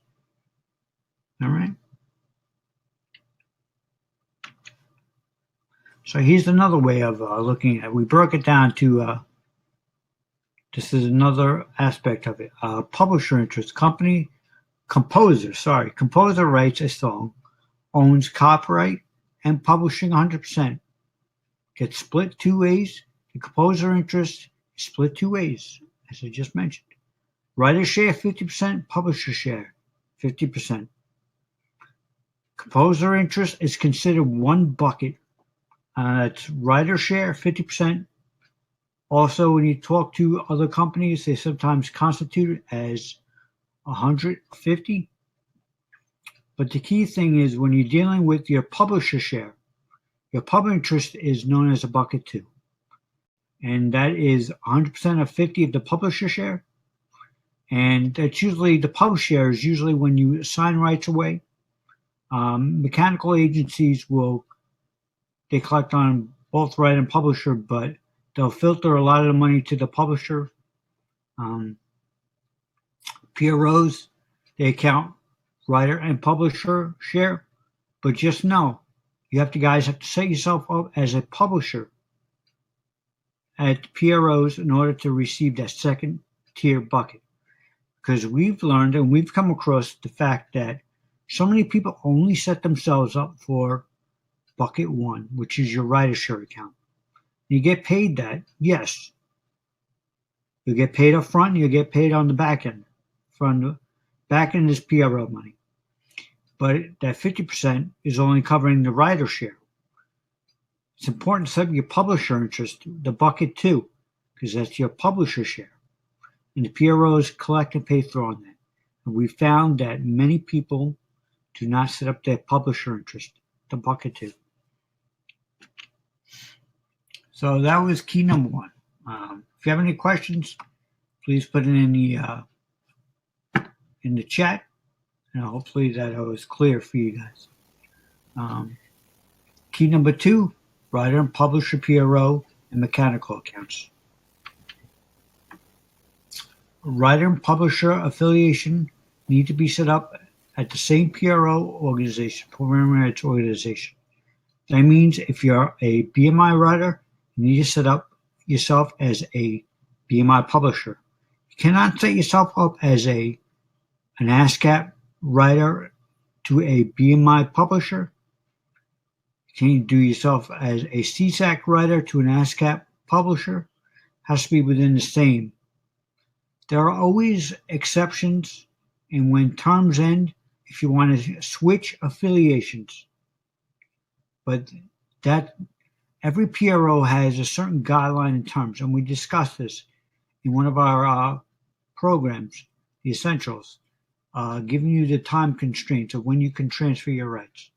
All right. So here's another way of looking at it. We broke it down to, this is another aspect of it. Publisher interest, composer writes a song, owns copyright and publishing 100%. Gets split two ways. The composer interest is split two ways, as I just mentioned. Writer share 50%, publisher share 50%. Composer interest is considered one bucket. It's writer share 50%. Also, when you talk to other companies, they sometimes constitute it as 150. But the key thing is when you're dealing with your publisher share, your pub interest is known as a bucket 2. And that is 100% of 50 of the publisher share. And that's usually the pub share is usually when you assign rights away. Mechanical agencies they collect on both writer and publisher, but they'll filter a lot of the money to the publisher. PROs, they count writer and publisher share, but just know you guys have to set yourself up as a publisher at PROs in order to receive that second tier bucket. Because we've learned and we've come across the fact that so many people only set themselves up for bucket 1, which is your writer share account. You get paid that, yes. You get paid up front, you get paid on the back end. From the back end is PRO money. But that 50% is only covering the writer share. It's important to set up your publisher interest, the bucket 2, because that's your publisher share. And the PROs collect and pay through on that. And we found that many people do not set up their publisher interest, the bucket 2. So that was key number 1. If you have any questions, please put it in the chat, and hopefully that was clear for you guys. Key number 2, writer and publisher PRO and mechanical accounts. Writer and publisher affiliation need to be set up at the same PRO organization, program rights organization. That means if you're a BMI writer, you need to set up yourself as a BMI publisher. You cannot set yourself up as an ASCAP writer to a BMI publisher. You can't do yourself as a CSAC writer to an ASCAP publisher. It has to be within the same. There are always exceptions, and when terms end, if you want to switch affiliations. But that every PRO has a certain guideline in terms, and we discussed this in one of our programs, the Essentials. giving you the time constraints of when you can transfer your rights.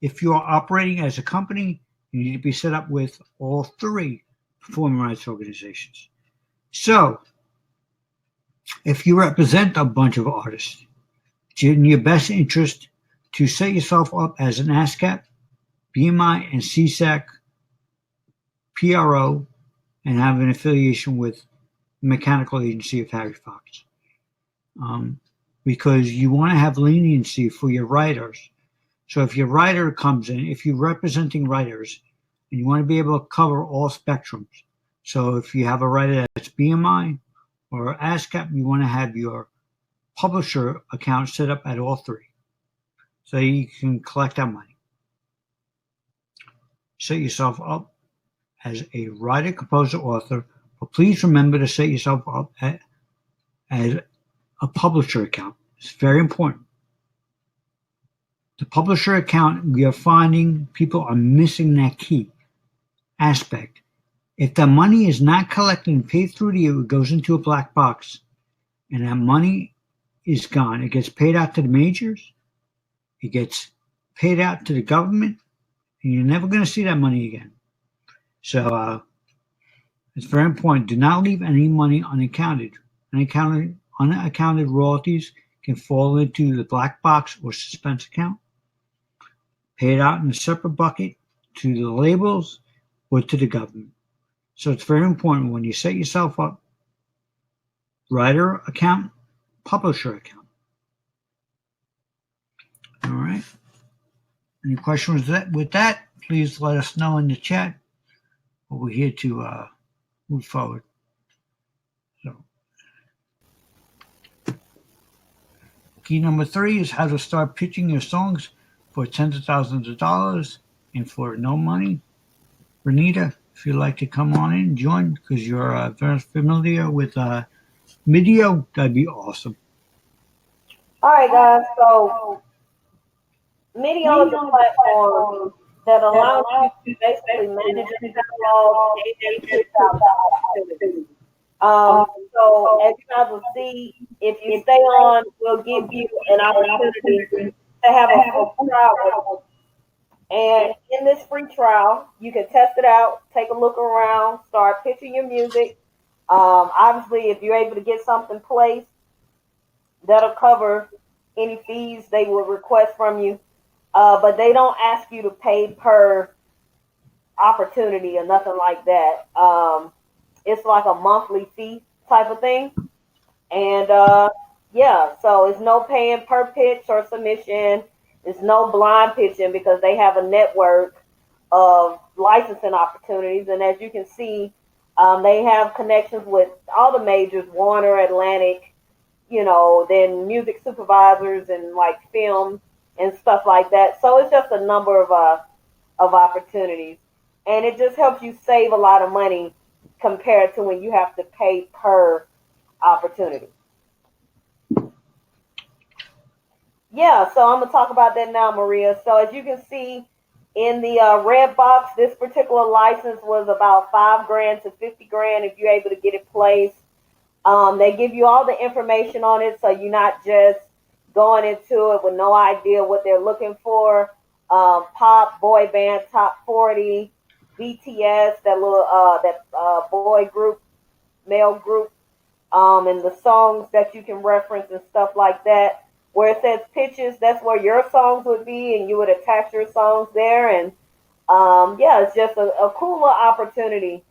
If you are operating as a company, you need to be set up with all three performing rights organizations. So, if you represent a bunch of artists, it's in your best interest to set yourself up as an ASCAP, BMI, and CSAC PRO, and have an affiliation with the Mechanical Agency of Harry Fox. Because you want to have leniency for your writers. So if your writer comes in, if you're representing writers, and you want to be able to cover all spectrums. So if you have a writer that's BMI or ASCAP, you want to have your publisher account set up at all three, so you can collect that money. Set yourself up as a writer, composer, author, but please remember to set yourself up as a publisher account. It's very important. The publisher account, we are finding people are missing that key aspect. If the money is not collected and paid through to you, it goes into a black box, and that money is gone. It gets paid out to the majors, it gets paid out to the government, and you're never going to see that money again. So it's very important. Do not leave any money unaccounted. Unaccounted royalties can fall into the black box or suspense account, paid out in a separate bucket to the labels or to the government. So it's very important when you set yourself up, writer account, publisher account. All right. Any questions with that? Please let us know in the chat. We're here to move forward. So, key number 3 is how to start pitching your songs for tens of thousands of dollars and for no money. Renita, if you'd like to come on in and join, because you're very familiar with Midio, that'd be awesome. All right, guys. So Midio is a platform that allows you to basically manage your catalog and push out opportunities. So as you guys will see, if you stay on, we'll give you an opportunity to have a free trial. And in this free trial, you can test it out, take a look around, start pitching your music. Obviously, if you're able to get something placed, that'll cover any fees they will request from you. But they don't ask you to pay per opportunity or nothing like that. It's like a monthly fee type of thing. And yeah, so it's no paying per pitch or submission. It's no blind pitching because they have a network of licensing opportunities. And as you can see, they have connections with all the majors, Warner, Atlantic, then music supervisors and like film and stuff like that. So it's just a number of opportunities. And it just helps you save a lot of money compared to when you have to pay per opportunity. Yeah, so I'm going to talk about that now, Maria. So as you can see in the red box, this particular license was about $5,000 to $50,000 if you're able to get it placed. They give you all the information on it, so you're not just going into it with no idea what they're looking for. Pop, boy band, top 40, BTS, that little boy group, male group, and the songs that you can reference and stuff like that. Where it says pitches, that's where your songs would be, and you would attach your songs there. And yeah, it's just a cool little opportunity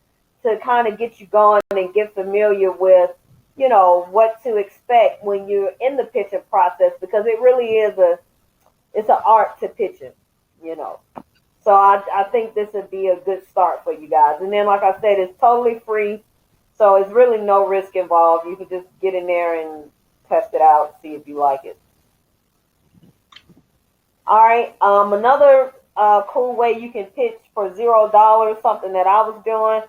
to kind of get you going and get familiar with, what to expect when you're in the pitching process, because it really is it's an art to pitching, So I think this would be a good start for you guys. And then, like I said, it's totally free, so it's really no risk involved. You can just get in there and test it out, see if you like it. All right, another cool way you can pitch for $0, something that I was doing,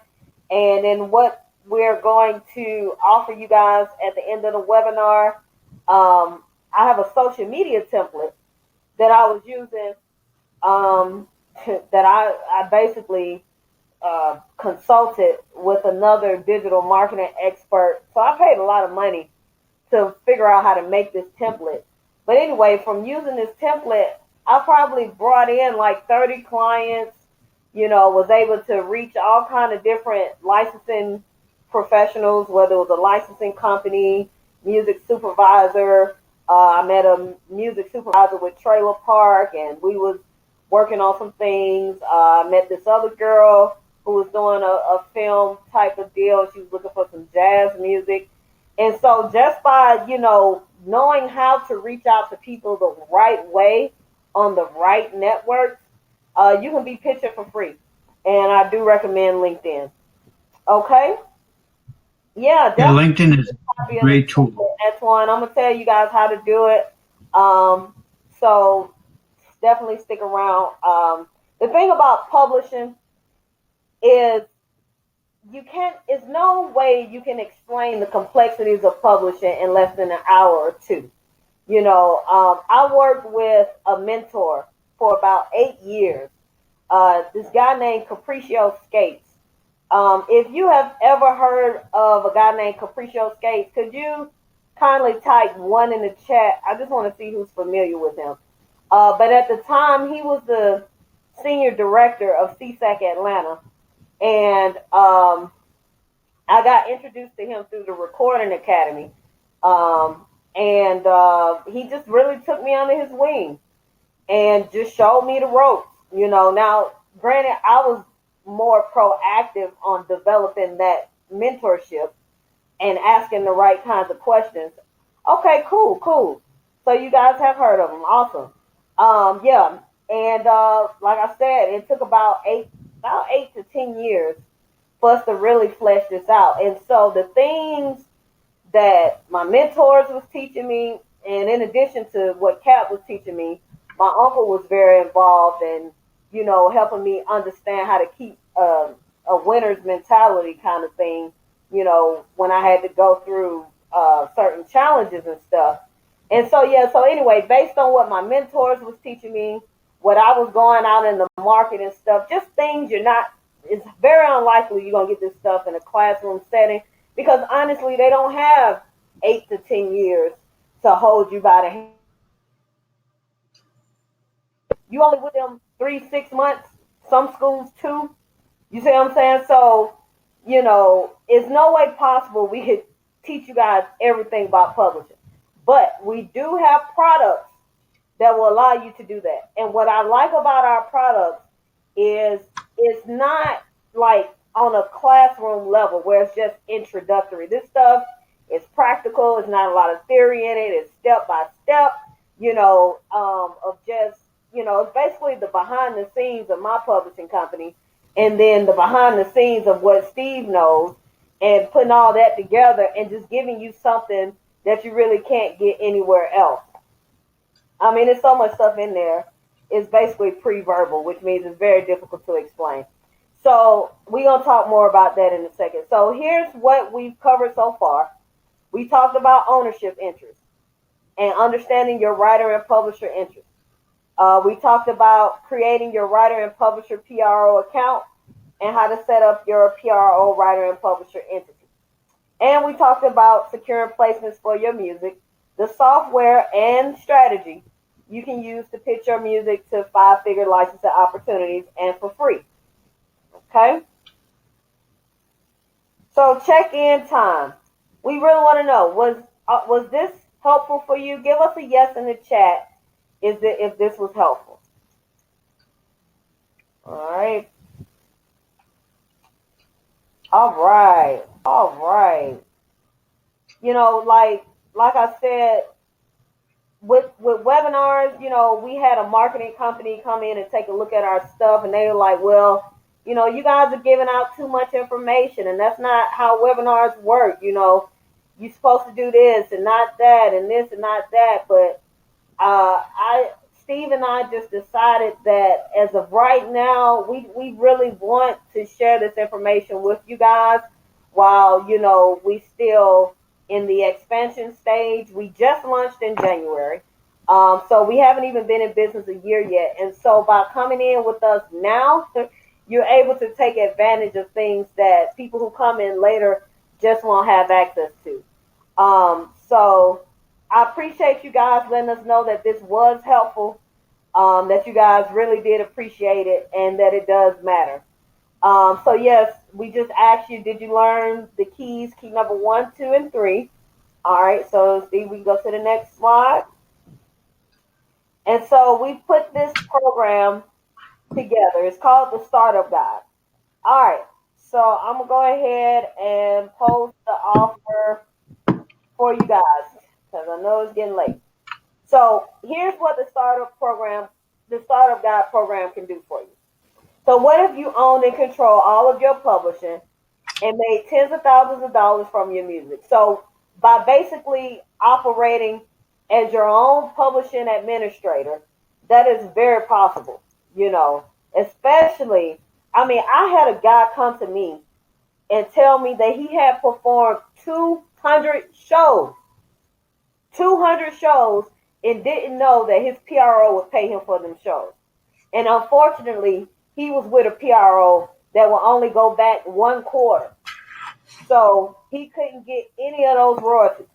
and then what we're going to offer you guys at the end of the webinar. I have a social media template that I was using that I basically consulted with another digital marketing expert. So I paid a lot of money to figure out how to make this template. But anyway, from using this template, I probably brought in like 30 clients, was able to reach all kind of different licensing professionals, whether it was a licensing company, music supervisor. I met a music supervisor with Trailer Park, and we was working on some things. I met this other girl who was doing a film type of deal. She was looking for some jazz music. And so just by, knowing how to reach out to people the right way on the right networks, you can be pictured for free. And I do recommend LinkedIn. Okay? Yeah, Yeah, definitely. LinkedIn is a great tool. That's one. I'm going to tell you guys how to do it. So definitely stick around. The thing about publishing is it's no way you can explain the complexities of publishing in less than an hour or two. I worked with a mentor for about 8 years. This guy named Capriccio Skates. If you have ever heard of a guy named Capriccio Skates, could you kindly type one in the chat? I just want to see who's familiar with him. But at the time, he was the senior director of SESAC Atlanta. And I got introduced to him through the Recording Academy. And he just really took me under his wing and just showed me the ropes. Now, granted, I was more proactive on developing that mentorship and asking the right kinds of questions. Okay, cool. So you guys have heard of him. Awesome. Yeah. And like I said, it took about 8 to 10 years for us to really flesh this out. And so the things that my mentors was teaching me, and in addition to what Cap was teaching me, my uncle was very involved in, helping me understand how to keep a winner's mentality kind of thing, when I had to go through certain challenges and stuff. And so, so anyway, based on what my mentors was teaching me, what I was going out in the market and stuff, just things it's very unlikely you're going to get this stuff in a classroom setting, because honestly, they don't have 8 to 10 years to hold you by the hand. You only with them 3-6 months, some schools 2. You see what I'm saying? So, it's no way possible we could teach you guys everything about publishing. But we do have products that will allow you to do that. And what I like about our products is it's not like on a classroom level where it's just introductory. This stuff is practical. It's not a lot of theory in it. It's step by step, of just, it's basically the behind the scenes of my publishing company, and then the behind the scenes of what Steve knows, and putting all that together and just giving you something that you really can't get anywhere else. I mean, there's so much stuff in there. It's basically pre-verbal, which means it's very difficult to explain. So we're going to talk more about that in a second. So here's what we've covered so far. We talked about ownership interest and understanding your writer and publisher interest. We talked about creating your writer and publisher PRO account and how to set up your PRO writer and publisher entity. And we talked about securing placements for your music, the software and strategy you can use to pitch your music to 5-figure licensing opportunities and for free. Okay? So check-in time. We really want to know, was this helpful for you? Give us a yes in the chat if this was helpful. All right. All right. Like I said, with webinars, we had a marketing company come in and take a look at our stuff, and they were like, well, you guys are giving out too much information, and that's not how webinars work. You're supposed to do this and not that, and this and not that. But Steve and I just decided that as of right now, we really want to share this information with you guys while, we still in the expansion stage. We just launched in January. So we haven't even been in business a year yet. And so by coming in with us now, you're able to take advantage of things that people who come in later just won't have access to. So I appreciate you guys letting us know that this was helpful, that you guys really did appreciate it, and that it does matter. So yes, we just asked you, did you learn the keys, key number 1, 2, and 3? All right, so Steve, we can go to the next slide. And so we put this program together. It's called the Startup Guide. All right, so I'm gonna go ahead and post the offer for you guys because I know it's getting late. So here's what the Startup Guide program can do for you. So what if you own and control all of your publishing and made tens of thousands of dollars from your music? So by basically operating as your own publishing administrator, that is very possible, you know, especially, I mean, I had a guy come to me and tell me that he had performed 200 shows, 200 shows, and didn't know that his PRO would pay him for them shows. And unfortunately, he was with a PRO that will only go back 1 quarter. So he couldn't get any of those royalties.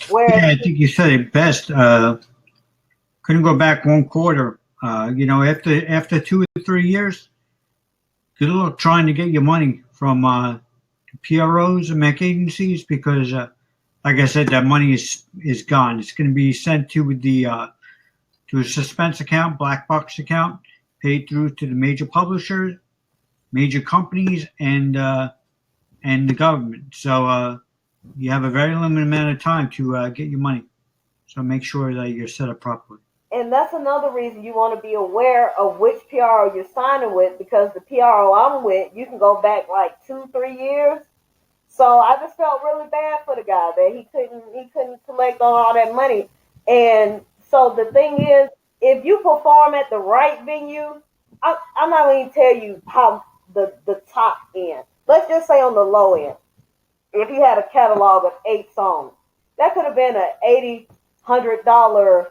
Whereas, Yeah, I think you said it best. Couldn't go back 1 quarter. After 2 or 3 years, good luck trying to get your money from PROs and Mac agencies because, like I said, that money is gone. It's going to be sent to a suspense account, black box account, paid through to the major publishers, major companies, and the government. So you have a very limited amount of time to get your money. So make sure that you're set up properly. and that's another reason you want to be aware of which PRO you're signing with, because the PRO I'm with, you can go back like 2, 3 years. So I just felt really bad for the guy that he couldn't collect on all that money. And so the thing is, if you perform at the right venue, I'm not going to tell you how the top end. Let's just say on the low end, if you had a catalog of 8 songs, that could have been an $80, $100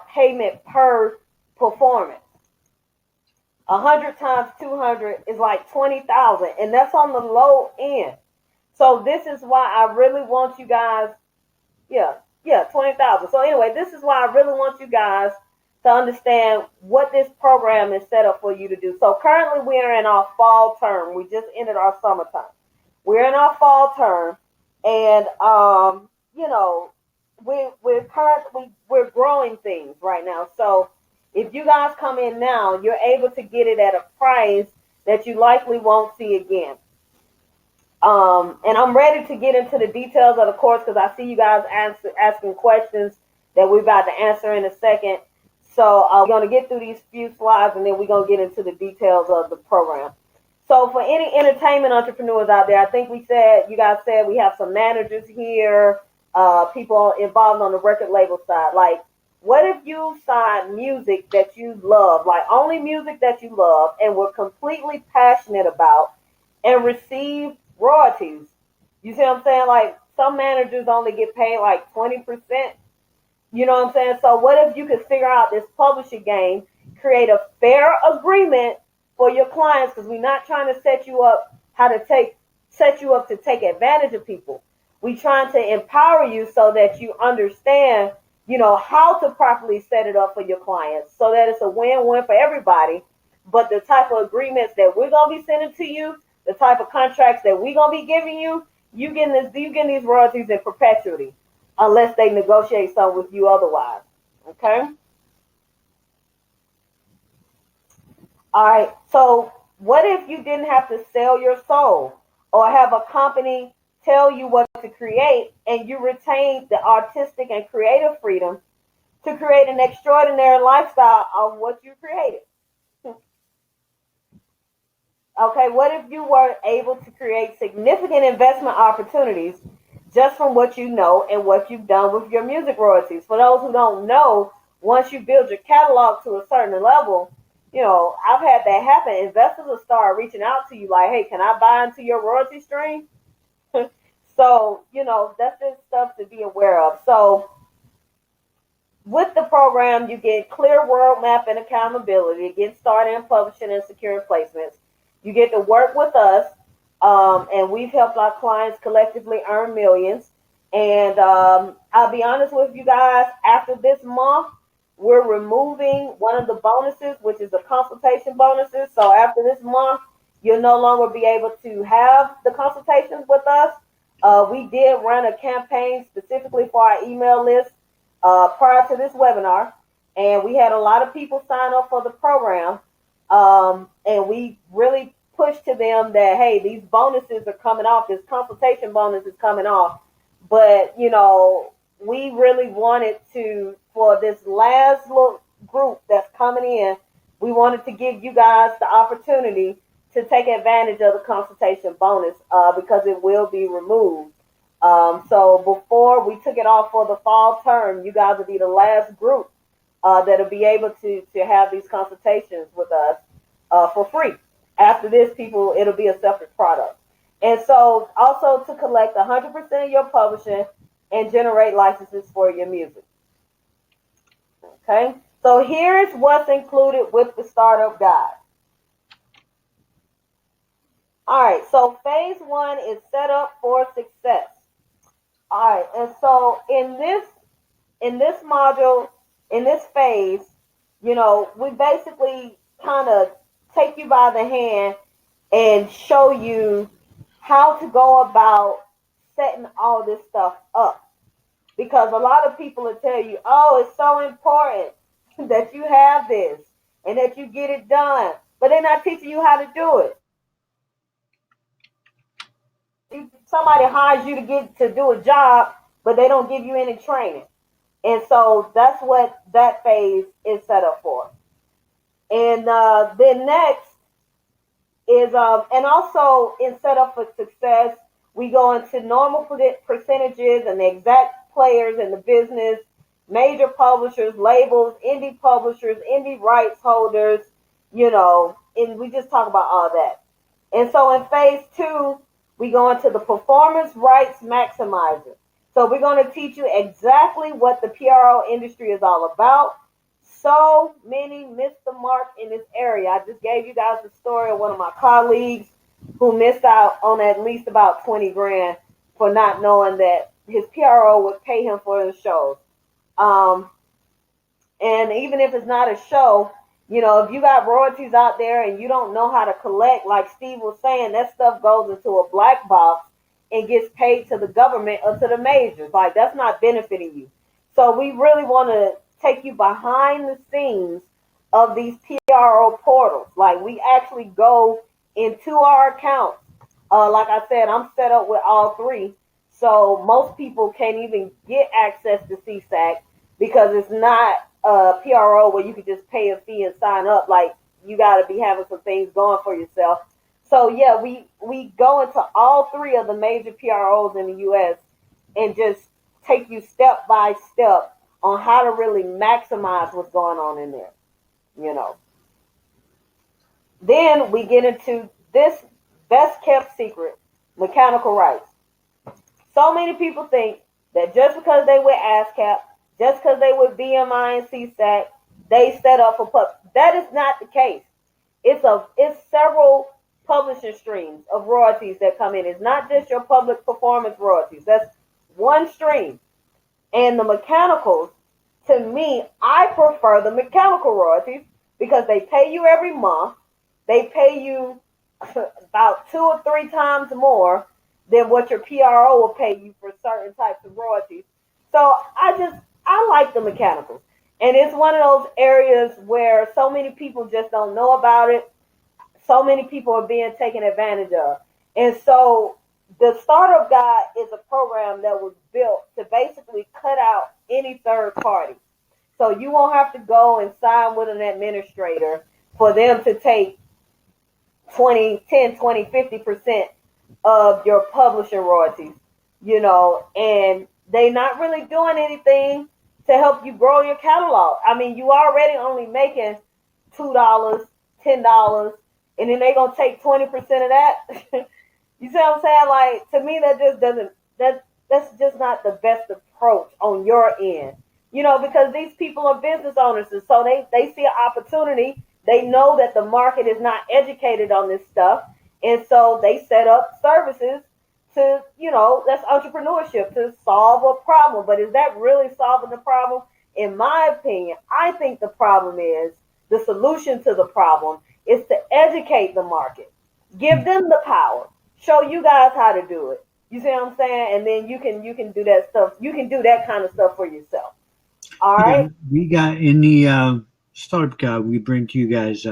payment per performance. 100 times 200 is like 20,000, and that's on the low end. So this is why I really want you guys, yeah, 20,000. So anyway, this is why I really want you guys to understand what this program is set up for you to do. So currently we are in our fall term. We just ended our summertime. We're in our fall term, and we're growing things right now. So if you guys come in now, you're able to get it at a price that you likely won't see again. And I'm ready to get into the details of the course because I see you guys asking questions that we're about to answer in a second. So we're going to get through these few slides and then we're going to get into the details of the program. So for any entertainment entrepreneurs out there, I think you guys said we have some managers here, people involved on the record label side. Like, what if you sign music that you love, like only music that you love and were completely passionate about, and receive royalties? You see what I'm saying? Like, some managers only get paid like 20%. You know what I'm saying? So what if you could figure out this publishing game, create a fair agreement for your clients, because we're not trying to set you up to take advantage of people. We're trying to empower you so that you understand, how to properly set it up for your clients so that it's a win-win for everybody. But the type of agreements that we're gonna be sending to you, the type of contracts that we're gonna be giving you, you getting these royalties in perpetuity, unless they negotiate something with you otherwise. Okay? All right. So what if you didn't have to sell your soul or have a company tell you what to create, and you retain the artistic and creative freedom to create an extraordinary lifestyle of what you created? Okay, what if you were able to create significant investment opportunities just from what you know and what you've done with your music royalties? For those who don't know, once you build your catalog to a certain level, I've had that happen. Investors will start reaching out to you like, hey, can I buy into your royalty stream? So, that's just stuff to be aware of. So with the program, you get clear roadmap and accountability to get started in publishing and securing placements. You get to work with us And we've helped our clients collectively earn millions. And I'll be honest with you guys, after this month, we're removing one of the bonuses, which is the consultation bonuses. So after this month, you'll no longer be able to have the consultations with us. We did run a campaign specifically for our email list prior to this webinar, and we had a lot of people sign up for the program. And we really pushed to them that, hey, these bonuses are coming off, this consultation bonus is coming off. But, you know, we really wanted to, for this last little group that's coming in, we wanted to give you guys the opportunity to take advantage of the consultation bonus because it will be removed. So before we took it off for the fall term, you guys will be the last group that'll be able to have these consultations with us for free. After this, people, it'll be a separate product. And so also to collect 100% of your publishing and generate licenses for your music. Okay, so here's what's included with the startup guide. All right, so phase one is set up for success. All right, and so in this module, in this phase, you know, we basically kind of take you by the hand and show you how to go about setting all this stuff up. Because a lot of people will tell you, oh, it's so important that you have this and that you get it done, but they're not teaching you how to do it. Somebody hires you to do a job, but they don't give you any training. And so that's what that phase is set up for. And then next is, and also in setup for success, we go into normal percentages and the exact players in the business, major publishers, labels, indie publishers, indie rights holders, you know, and we just talk about all that. And so in phase two, we go into the performance rights maximizer. So we're going to teach you exactly what the PRO industry is all about. So many missed the mark in this area. I just gave you guys the story of one of my colleagues who missed out on at least about 20 grand for not knowing that his PRO would pay him for the shows. And even if it's not a show, you know, if you got royalties out there and you don't know how to collect, like Steve was saying, that stuff goes into a black box and gets paid to the government or to the majors. Like, that's not benefiting you. So we really want to take you behind the scenes of these PRO portals. Like, we actually go into our accounts. Like I said, I'm set up with all three. So most people can't even get access to CSAC because it's not a PRO where you can just pay a fee and sign up. Like, you got to be having some things going for yourself. So yeah, we go into all three of the major PROs in the U.S. and just take you step by step on how to really maximize what's going on in there, you know. Then we get into this best kept secret, mechanical rights. So many people think that just because they with ASCAP, just because they with BMI and CSAC, they set up for pub. That is not the case. It's several publishing streams of royalties that come in. It's not just your public performance royalties. That's one stream. And the mechanicals, to me, I prefer the mechanical royalties because they pay you every month. They pay you about 2 or 3 times more than what your PRO will pay you for certain types of royalties. So I like the mechanicals. And it's one of those areas where so many people just don't know about it. So many people are being taken advantage of. And so the Startup Guide is a program that was built to basically cut out any third party. So you won't have to go and sign with an administrator for them to take 20, 10, 20, 50% of your publishing royalties, you know, and they're not really doing anything to help you grow your catalog. I mean, you already only making $2, $10, and then they're going to take 20% of that. You see what I'm saying? Like, to me, that just doesn't, that's just not the best approach on your end, you know, because these people are business owners. And so they see an opportunity. They know that the market is not educated on this stuff. And so they set up services to, that's entrepreneurship to solve a problem. But is that really solving the problem? In my opinion, I think the problem is the solution to the problem is to educate the market, give them the power, show you guys how to do it. You see what I'm saying? And then you can do that stuff. You can do that kind of stuff for yourself. All Yeah, right. we got in the startup guide. We bring to you guys.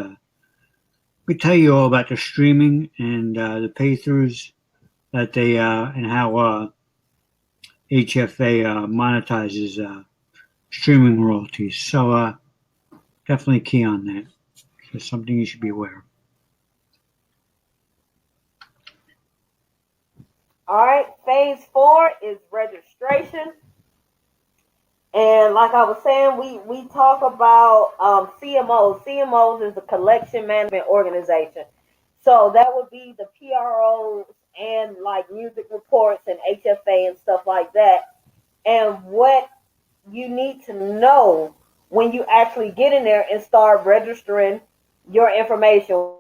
We tell you all about the streaming and the pay throughs that they and how HFA monetizes streaming royalties. So definitely key on that. It's something you should be aware of. All right. Phase 4 is registration. And like I was saying, we talk about CMOs. CMOs is the collection management organization. So that would be the PROs and like music reports and HFA and stuff like that. And what you need to know when you actually get in there and start registering your information,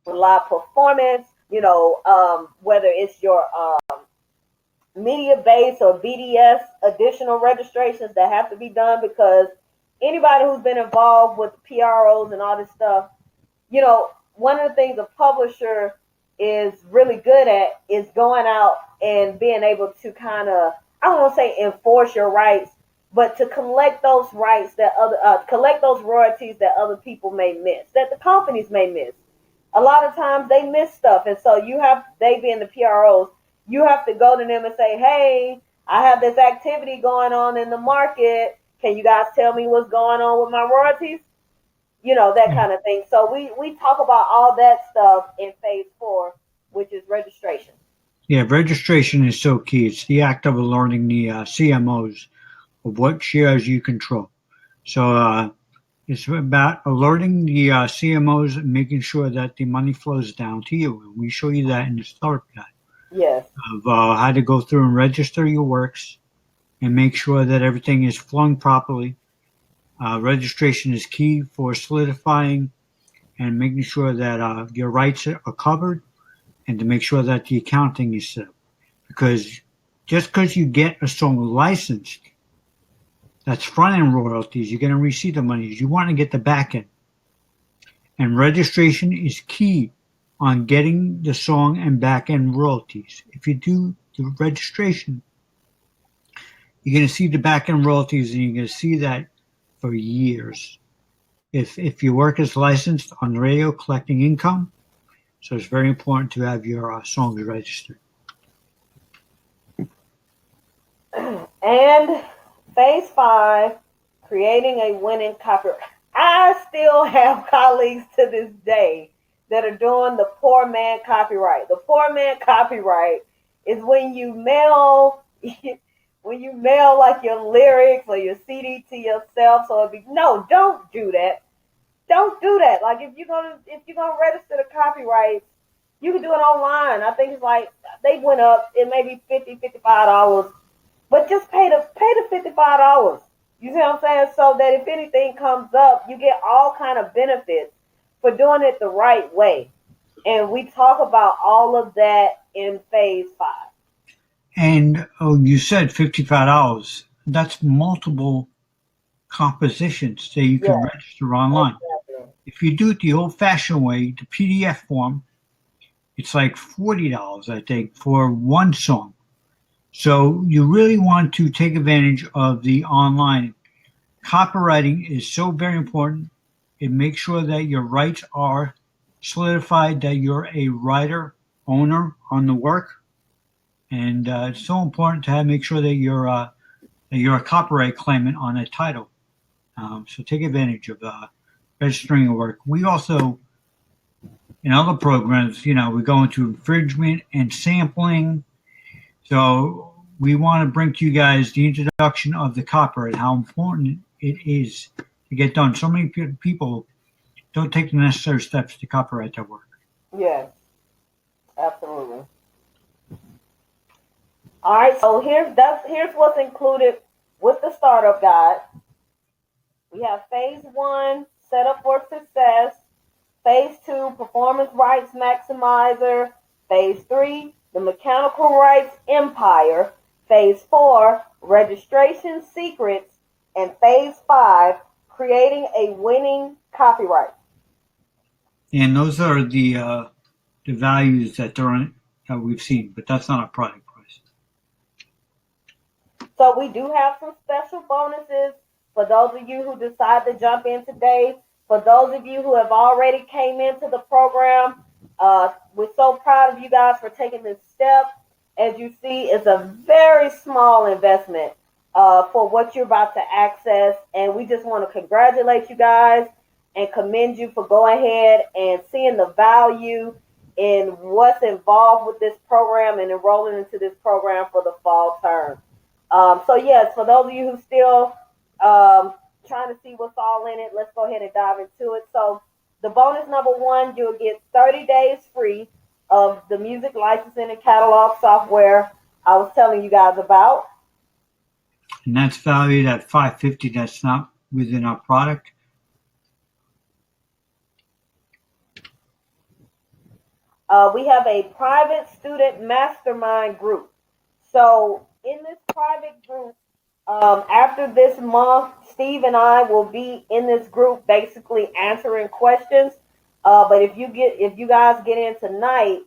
live performance, whether it's your media base or BDS additional registrations that have to be done, because anybody who's been involved with PROs and all this stuff, one of the things a publisher is really good at is going out and being able to kind of, I don't want to say enforce your rights, but to collect those rights that collect those royalties that other people may miss, that the companies may miss. A lot of times they miss stuff, and so they being the PROs, you have to go to them and say, hey, I have this activity going on in the market. Can you guys tell me what's going on with my royalties? That kind of thing. So we talk about all that stuff in phase 4, which is registration. Yeah, registration is so key. It's the act of alerting the CMOs of what shares you control. So it's about alerting the CMOs and making sure that the money flows down to you. And we show you that in the startup guide. Yes. Of how to go through and register your works and make sure that everything is flowing properly. Registration is key for solidifying and making sure that your rights are covered, and to make sure that the accounting is set up. Because just because you get a song licensed, that's front-end royalties, you're going to receive the money. You want to get the back end. And registration is key on getting the song and back end royalties. If you do the registration, you're going to see the back end royalties, and you're going to see that for years. If your work is licensed on the radio, collecting income, so it's very important to have your songs registered. And phase 5, creating a winning copyright. I still have colleagues to this day that are doing the poor man copyright. The poor man copyright is when you mail like your lyrics or your CD to yourself. So no, don't do that. Don't do that. Like if you're gonna register the copyrights, you can do it online. I think it's like they went up. It may be $55, but just pay the $55. You see what I'm saying? So that if anything comes up, you get all kind of benefits for doing it the right way. And we talk about all of that in phase 5. And you said $55. That's multiple compositions that you can register online. Exactly. If you do it the old-fashioned way, the PDF form, it's like $40, I think, for one song. So you really want to take advantage of the online. Copywriting is so very important. It makes sure that your rights are solidified, that you're a writer, owner on the work. And it's so important to make sure that you're a copyright claimant on a title. So take advantage of registering your work. We also, in other programs, we go into infringement and sampling. So we want to bring to you guys the introduction of the copyright, how important it is to get done. So many people don't take the necessary steps to copyright their work. Yes, absolutely. All right, so here's what's included with the startup guide. We have phase 1, set up for success. Phase 2, Performance Rights Maximizer. Phase 3, the Mechanical Rights Empire. Phase 4, Registration Secrets. And Phase 5, Creating a Winning Copyright. And those are the values that we've seen, but that's not a product price. So we do have some special bonuses for those of you who decide to jump in today. For those of you who have already came into the program, we're so proud of you guys for taking this step. As you see, it's a very small investment for what you're about to access. And we just want to congratulate you guys and commend you for going ahead and seeing the value in what's involved with this program and enrolling into this program for the fall term. So yes, for those of you who still trying to see what's all in it, let's go ahead and dive into it. So the bonus number one, you'll get 30 days free of the music licensing and catalog software I was telling you guys about. And that's valued at $550. That's not within our product. We have a private student mastermind group. So in this private group, after this month, Steve and I will be in this group basically answering questions. But if you guys get in tonight,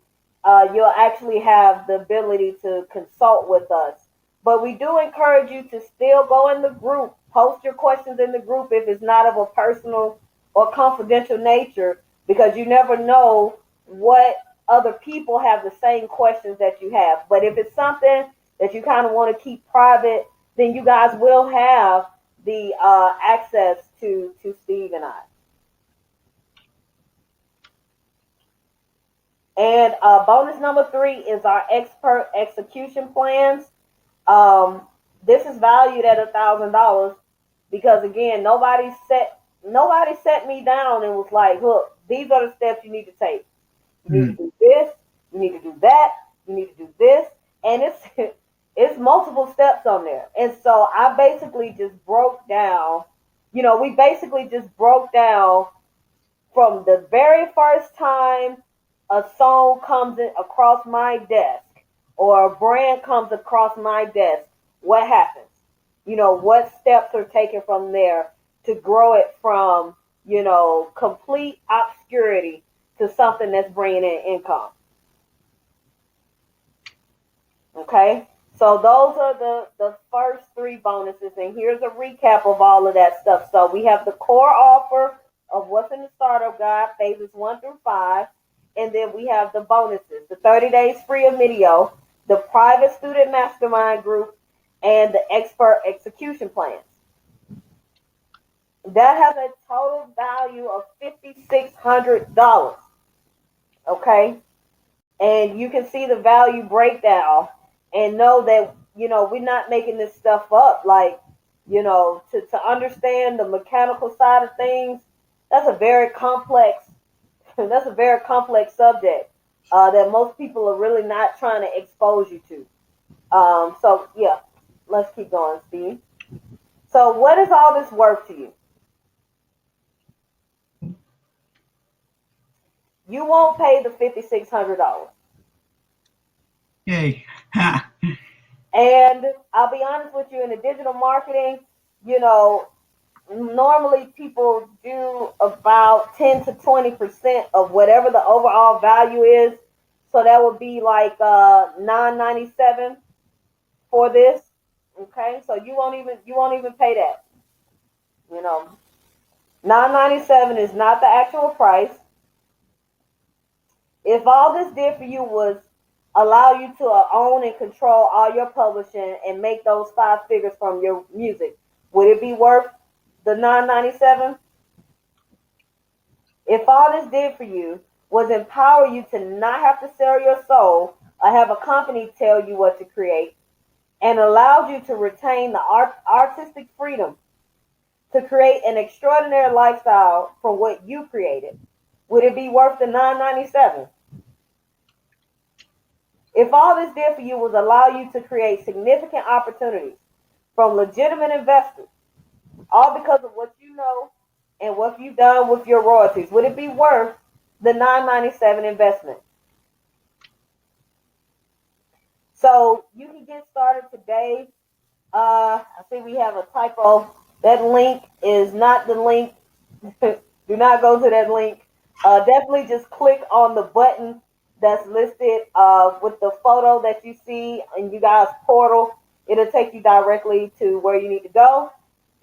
you'll actually have the ability to consult with us. But we do encourage you to still go in the group, post your questions in the group if it's not of a personal or confidential nature, because you never know what other people have the same questions that you have. But if it's something that you kind of want to keep private, then you guys will have the access to Steve and I. And bonus number 3 is our expert execution plans. This is valued at $1,000 because again, nobody set me down and was like, look, these are the steps you need to take. You need to do this, you need to do that, you need to do this, and it's multiple steps on there. And so I basically just broke down, we basically just broke down from the very first time a song comes in across my desk or a brand comes across my desk, what happens? What steps are taken from there to grow it from, complete obscurity to something that's bringing in income. Okay? So those are the first 3 bonuses, and here's a recap of all of that stuff. So we have the core offer of what's in the startup guide, phases 1 through 5, and then we have the bonuses, the 30 days free of video, the private student mastermind group, and the expert execution plans. That has a total value of $5,600. Okay? And you can see the value breakdown and know that, we're not making this stuff up. Like, to understand the mechanical side of things, that's a very complex subject that most people are really not trying to expose you to. So yeah, let's keep going, Steve. So what is all this worth to you? You won't pay the $5,600. Yay. And I'll be honest with you, in the digital marketing, normally people do about 10 to 20% of whatever the overall value is. So that would be like $9.97 for this. Okay, so you won't even pay that. $9.97 is not the actual price. If all this did for you was allow you to own and control all your publishing and make those 5 figures from your music, would it be worth the $9.97? If all this did for you was empower you to not have to sell your soul or have a company tell you what to create, and allowed you to retain the artistic freedom to create an extraordinary lifestyle from what you created, would it be worth the $9.97? If all this did for you was allow you to create significant opportunities from legitimate investors, all because of what you know and what you've done with your royalties, would it be worth the $9.97 investment. So you can get started today. I see we have a typo. That link is not the link. Do not go to that link. Definitely just click on the button that's listed with the photo that you see in you guys' portal. It'll take you directly to where you need to go.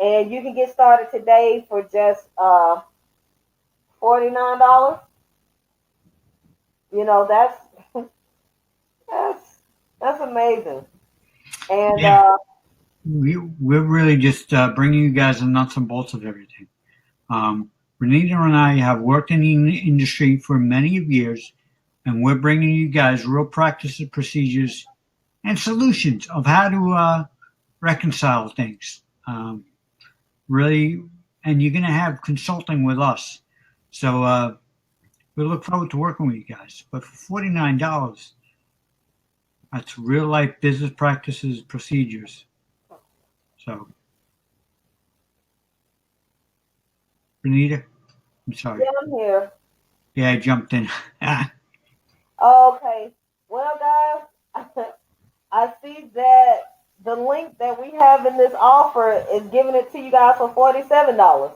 And you can get started today for just $49. You know, that's that's amazing. And Yeah, we're really just bringing you guys the nuts and bolts of everything. Renita and I have worked in the industry for many years, and we're bringing you guys real practices, procedures, and solutions of how to reconcile things. Really, and you're going to have consulting with us. So we look forward to working with you guys. But for $49, that's real life business practices, procedures. So, Renita, I'm sorry. yeah, I'm here. Yeah, I jumped in. Okay. Well, guys, I see that the link that we have in this offer is giving it to you guys for $47.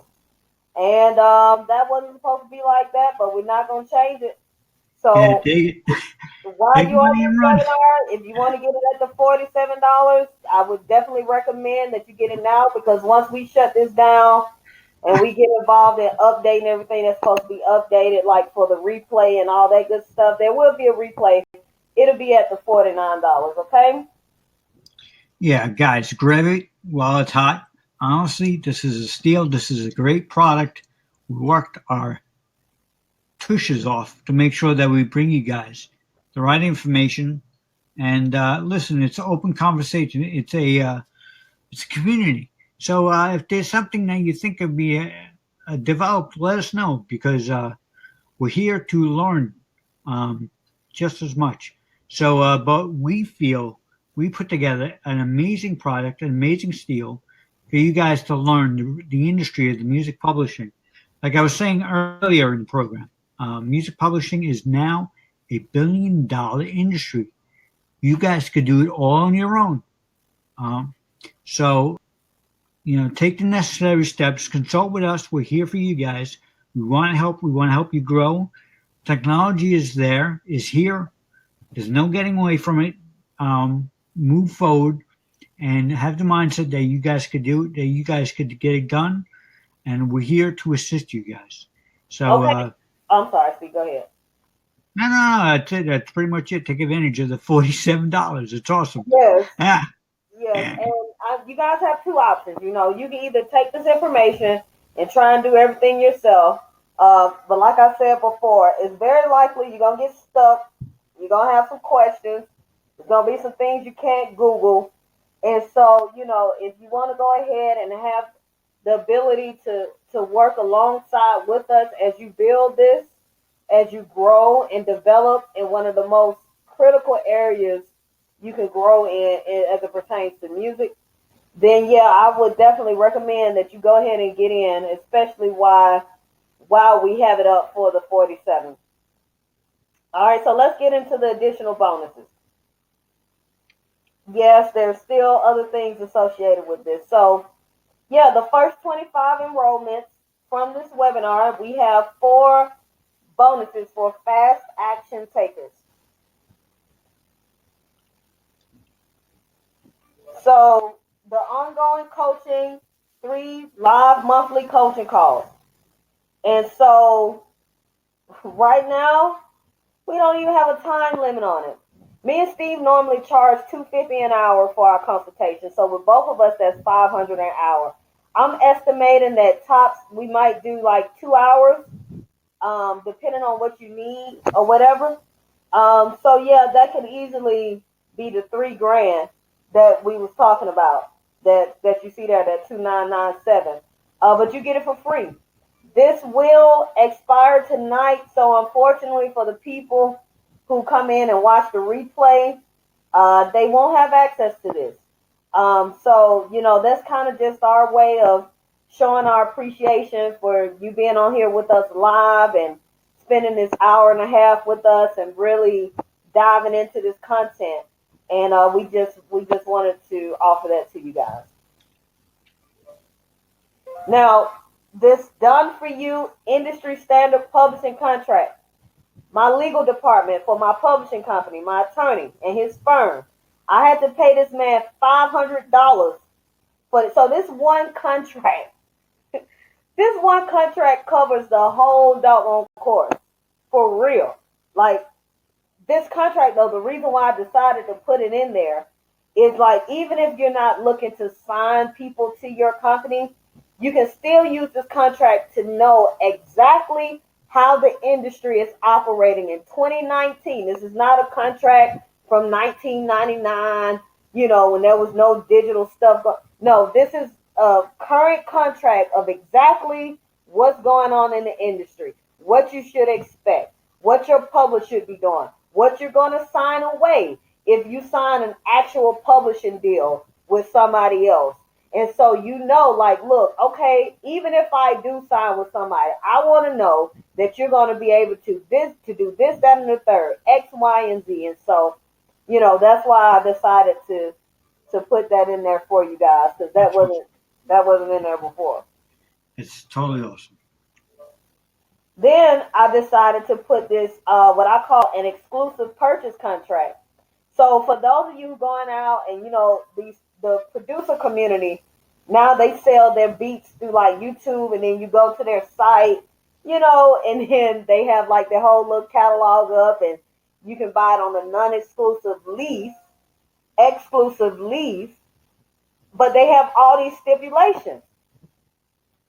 And that wasn't supposed to be like that, but we're not going to change it. Yeah, So take it. while Take the you're on money this and run. webinar, if you want to get it at the $47, I would definitely recommend that you get it now, because once we shut this down and we get involved in updating everything that's supposed to be updated, like for the replay and all that good stuff, there will be a replay. It'll be at the $49, okay? Yeah, guys, grab it while it's hot. Honestly, this is a steal. This is a great product. We worked our tushes off to make sure that we bring you guys the right information. And listen, it's an open conversation. It's a community. So if there's something that you think could be developed, let us know, because we're here to learn just as much. So, but we feel we put together an amazing product, an amazing steel for you guys to learn the industry of the music publishing. Like I was saying earlier in the program, music publishing is now $1 billion industry. You guys could do it all on your own. Um, so, take the necessary steps, consult with us. We're here for you guys. We want to help. We want to help you grow. Technology is here. There's no getting away from it. Move forward and have the mindset that you guys could do it, that you guys could get it done. And we're here to assist you guys. So, Okay. I'm sorry, Steve, go ahead. no, that's it. That's pretty much it. Take advantage of the $47. It's awesome. Yes. Yeah. Yes, and you guys have two options. You know, you can either take this information and try and do everything yourself. But like I said before, it's very likely you're going to get stuck. You're going to have some questions. There's going to be some things you can't Google. And so, if you want to go ahead and have the ability to work alongside with us as you build this, as you grow and develop in one of the most critical areas you can grow in as it pertains to music, then yeah, I would definitely recommend that you go ahead and get in, especially while we have it up for the 47. All right, so let's get into the additional bonuses. Yes, there's still other things associated with this. So yeah, the first 25 enrollments from this webinar, we have 4 bonuses for fast action takers. So the ongoing coaching, 3 live monthly coaching calls. And so right now, we don't even have a time limit on it. Me and Steve normally charge $250 an hour for our consultation. So with both of us, that's $500 an hour. I'm estimating that tops we might do like 2 hours, depending on what you need or whatever. So yeah, that could easily be the $3,000 that we was talking about, that you see there, that 2997. But you get it for free. This will expire tonight, so unfortunately for the people who come in and watch the replay, they won't have access to this. So that's kind of just our way of showing our appreciation for you being on here with us live and spending this hour and a half with us and really diving into this content. And we just wanted to offer that to you guys. Now, this done for you industry standard publishing contract. My legal department for my publishing company, my attorney and his firm. I had to pay this man $500 for it. So this one contract, this one contract covers the whole doggone course for real. Like this contract though, the reason why I decided to put it in there is like even if you're not looking to sign people to your company, you can still use this contract to know exactly how the industry is operating in 2019. This is not a contract from 1999, when there was no digital stuff. No, this is a current contract of exactly what's going on in the industry, what you should expect, what your publisher should be doing, what you're going to sign away if you sign an actual publishing deal with somebody else. And so like, look, okay, even if I do sign with somebody, I want to know that you're going to be able to do this, that, and the third, X, Y, and Z. And so, that's why I decided to put that in there for you guys because that wasn't in there before. It's totally awesome. Then I decided to put this what I call an exclusive purchase contract. So for those of you going out and the producer community, now they sell their beats through like YouTube and then you go to their site, and then they have like their whole little catalog up and you can buy it on a non-exclusive lease, exclusive lease, but they have all these stipulations.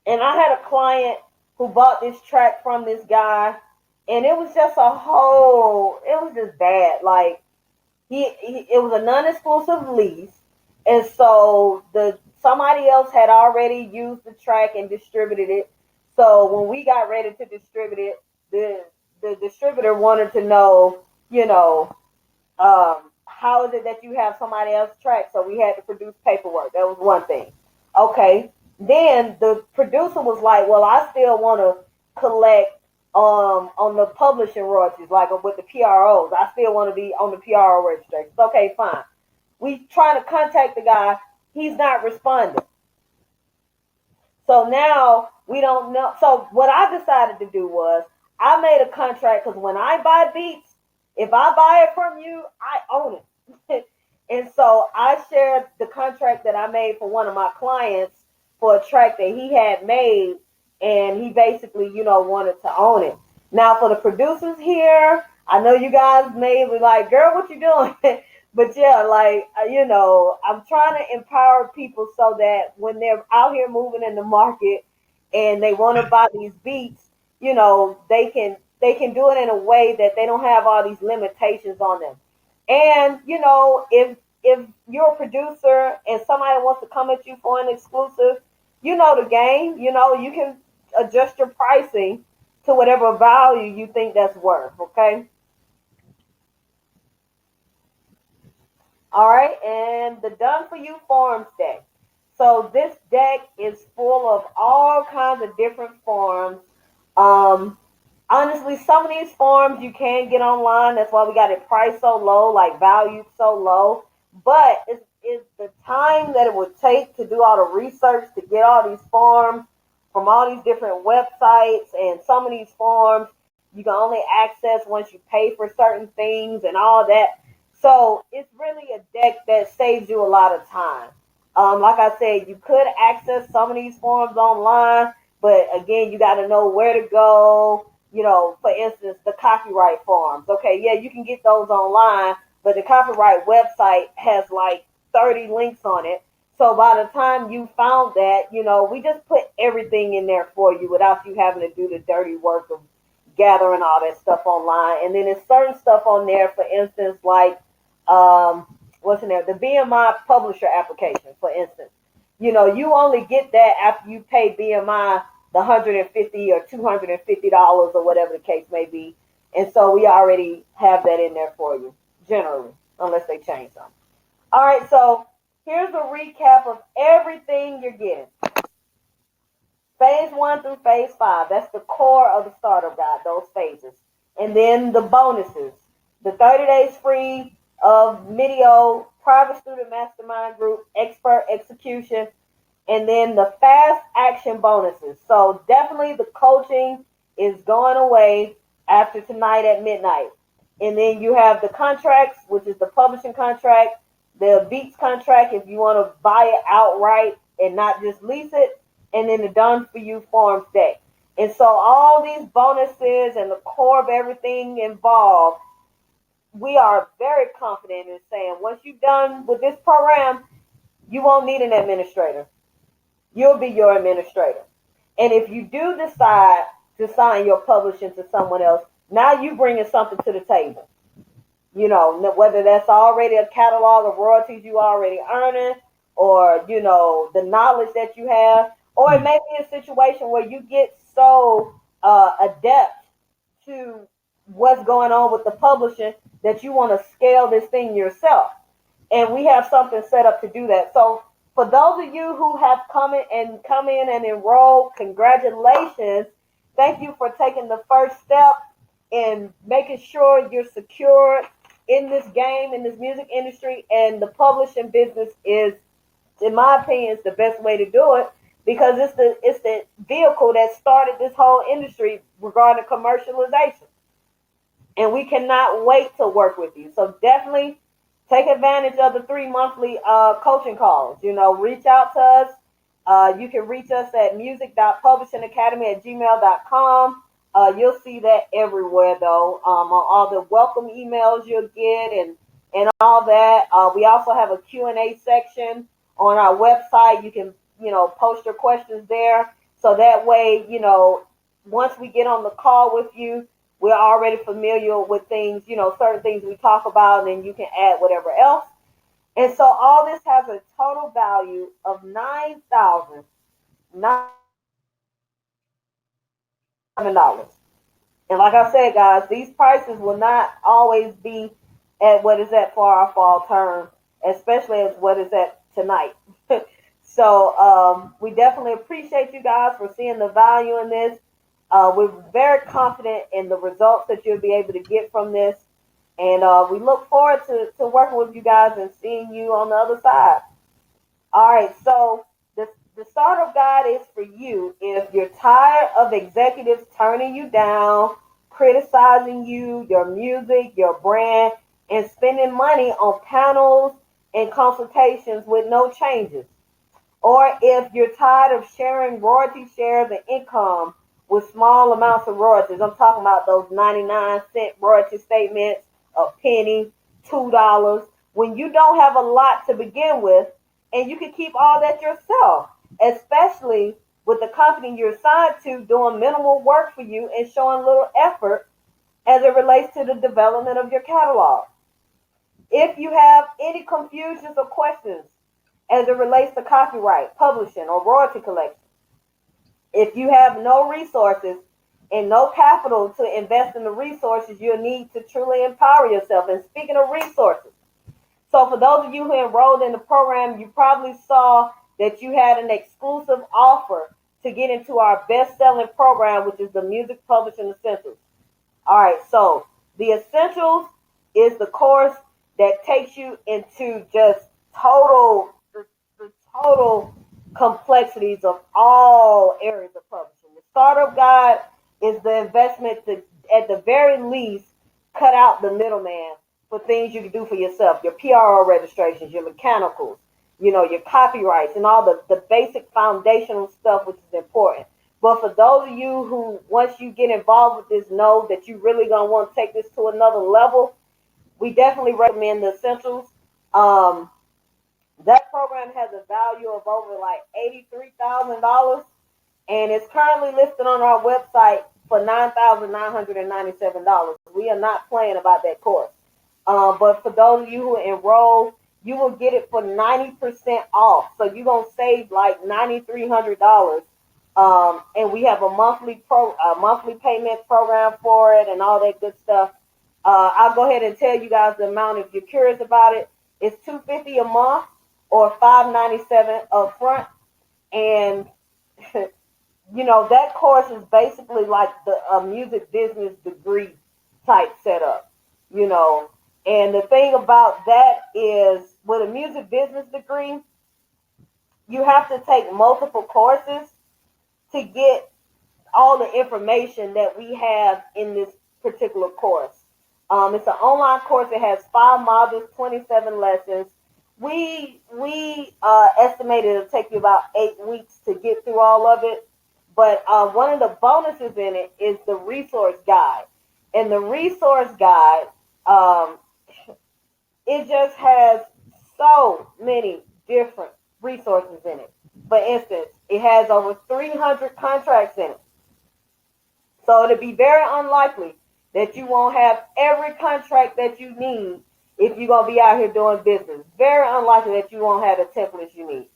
And I had a client who bought this track from this guy and it was just it was just bad. Like it was a non-exclusive lease. And so somebody else had already used the track and distributed it. So when we got ready to distribute it, the distributor wanted to know, how is it that you have somebody else's track? So we had to produce paperwork. That was one thing. Okay. Then the producer was like, well, I still want to collect on the publishing royalties, like with the PROs. I still want to be on the PRO registration. Okay, fine. We trying to contact the guy. He's not responding. So now we don't know. So what I decided to do was I made a contract because when I buy beats, if I buy it from you, I own it. And so I shared the contract that I made for one of my clients for a track that he had made, and he basically, wanted to own it. Now for the producers here, I know you guys may be like, girl, what you doing? But yeah, like, I'm trying to empower people so that when they're out here moving in the market and they want to buy these beats, they can do it in a way that they don't have all these limitations on them. And, if you're a producer and somebody wants to come at you for an exclusive, the game, you can adjust your pricing to whatever value you think that's worth, okay? All right, and the Done For You Forms deck. So this deck is full of all kinds of different forms. Honestly, some of these forms you can get online. That's why we got it priced so low, like valued so low. But it's the time that it would take to do all the research to get all these forms from all these different websites. And some of these forms you can only access once you pay for certain things and all that. So it's really a deck that saves you a lot of time. Like I said, you could access some of these forms online, but again, you got to know where to go. For instance, the copyright forms. Okay, yeah, you can get those online, but the copyright website has like 30 links on it. So by the time you found that, we just put everything in there for you without you having to do the dirty work of gathering all that stuff online. And then there's certain stuff on there, for instance, like what's in there? The BMI publisher application, for instance. You only get that after you pay BMI the $150 or $250 or whatever the case may be. And so we already have that in there for you, generally, unless they change something. All right, so here's a recap of everything you're getting. phase 1 through phase 5. That's the core of the startup guide, those phases. And then the bonuses, the 30 days free of Midio, private student mastermind group, expert execution, and then the fast action bonuses. So definitely the coaching is going away after tonight at midnight. And then you have the contracts, which is the publishing contract, the Beats contract if you want to buy it outright and not just lease it, and then the done for you forms deck. And so all these bonuses and the core of everything involved, we are very confident in saying once you're done with this program, you won't need an administrator. You'll be your administrator. And if you do decide to sign your publishing to someone else, now you bringing something to the table. You know, whether that's already a catalog of royalties you already earning, or, you know, the knowledge that you have, or it may be a situation where you get so adept to what's going on with the publishing that you want to scale this thing yourself. And we have something set up to do that. So for those of you who have come in and enrolled, congratulations. Thank you for taking the first step in making sure you're secure in this game, in this music industry, and the publishing business is, in my opinion, is the best way to do it, because it's the vehicle that started this whole industry regarding commercialization. And we cannot wait to work with you. So definitely take advantage of the 3 monthly coaching calls. You know, reach out to us. You can reach us at music.publishingacademy@gmail.com. You'll see that everywhere, though, on all the welcome emails you'll get and all that. We also have a Q&A section on our website. You can, you know, post your questions there. So that way, you know, once we get on the call with you, we're already familiar with things, you know, certain things we talk about, and then you can add whatever else. And so all this has a total value of $9,007. And like I said, guys, these prices will not always be at what is at for our fall term, especially as what is at tonight. So we definitely appreciate you guys for seeing the value in this. We're very confident in the results that you'll be able to get from this. And we look forward to working with you guys and seeing you on the other side. All right, so the startup guide is for you if you're tired of executives turning you down, criticizing you, your music, your brand, and spending money on panels and consultations with no changes. Or if you're tired of sharing royalty shares and income with small amounts of royalties. I'm talking about those 99-cent royalty statements, a penny, $2, when you don't have a lot to begin with, and you can keep all that yourself, especially with the company you're assigned to doing minimal work for you and showing little effort as it relates to the development of your catalog. If you have any confusions or questions as it relates to copyright, publishing, or royalty collection, if you have no resources and no capital to invest in the resources you'll need to truly empower yourself. And speaking of resources, so for those of you who enrolled in the program, you probably saw that you had an exclusive offer to get into our best-selling program, which is the Music Publishing Essentials. All right, so the Essentials is the course that takes you into just the total complexities of all areas of publishing. The startup guide is the investment to, at the very least, cut out the middleman for things you can do for yourself, your PRO registrations, your mechanicals, you know, your copyrights, and all the basic foundational stuff, which is important. But for those of you who, once you get involved with this, know that you really going to want to take this to another level, we definitely recommend the Essentials. That program has a value of over like $83,000, and it's currently listed on our website for $9,997. We are not playing about that course. But for those of you who enroll, you will get it for 90% off. So you're going to save like $9,300. And we have a monthly payment program for it and all that good stuff. I'll go ahead and tell you guys the amount if you're curious about it. It's $250 a month or $597 up front. And that course is basically like the music business degree type setup, you know. And the thing about that is, with a music business degree, you have to take multiple courses to get all the information that we have in this particular course. It's an online course. It has 5 modules, 27 lessons. We estimated it'll take you about 8 weeks to get through all of it. But one of the bonuses in it is the resource guide, and the resource guide, um, it just has so many different resources in it. For instance, it has over 300 contracts in it. So it'd be very unlikely that you won't have every contract that you need if you're gonna be out here doing business. Very unlikely that you won't have the templates you need.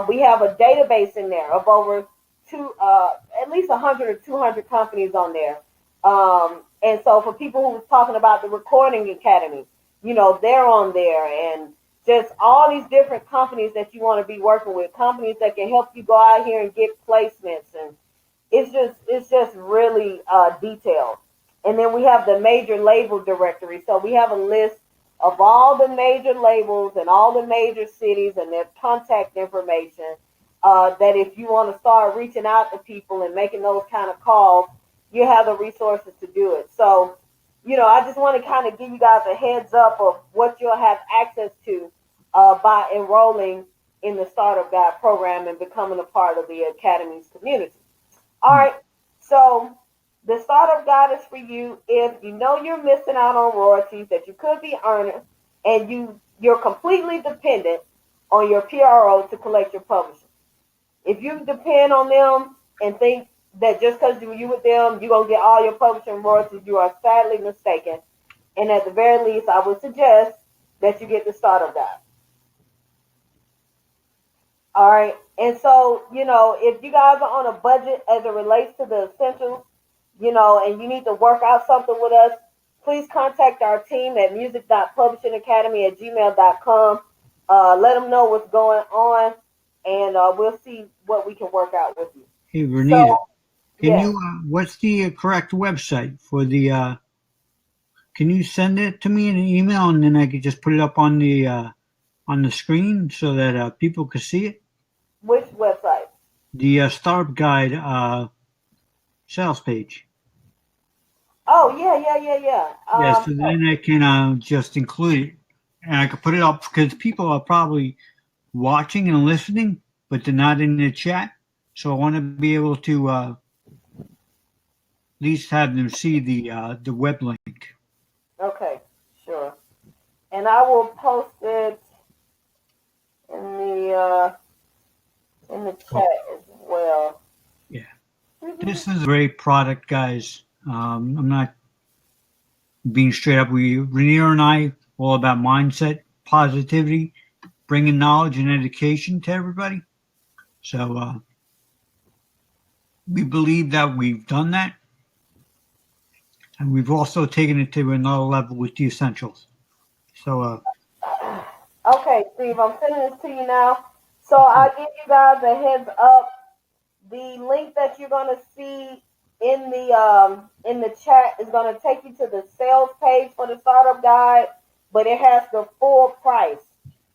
We have a database in there of over at least 100 or 200 companies on there. And so for people who was talking about the Recording Academy, they're on there, and just all these different companies that you want to be working with, companies that can help you go out here and get placements, and it's just really detailed. And then we have the major label directory. So we have a list of all the major labels and all the major cities and their contact information. That if you want to start reaching out to people and making those kind of calls, you have the resources to do it. So, I just want to kind of give you guys a heads up of what you'll have access to by enrolling in the Startup Guide program and becoming a part of the Academy's community. All right, so the Startup Guide is for you if you know you're missing out on royalties that you could be earning, and you're completely dependent on your PRO to collect your publishing. If you depend on them and think that just because you with them, you're going to get all your publishing royalties, you are sadly mistaken. And at the very least, I would suggest that you get the Startup Guide. All right. And so, if you guys are on a budget as it relates to the essentials, and you need to work out something with us, please contact our team at music.publishingacademy@gmail.com. Let them know what's going on, and we'll see what we can work out with you. Hey, Renita, So, can yes. you? What's the correct website for the? Can you send it to me in an email, and then I could just put it up on the screen so that people can see it? Which website? The Startup Guide sales page. Oh, yeah. Yeah, so then I can just include it, and I can put it up because people are probably watching and listening, but they're not in the chat. So I want to be able to at least have them see the web link. Okay, sure. And I will post it in the chat as well. Yeah, this is a great product, guys. I'm not being straight up with you. Rainier and I all about mindset, positivity, bringing knowledge and education to everybody. So we believe that we've done that, and we've also taken it to another level with the essentials. So Okay, Steve, I'm sending this to you now. So I'll give you guys a heads up. The link that you're gonna see in the chat is gonna take you to the sales page for the Startup Guide, but it has the full price.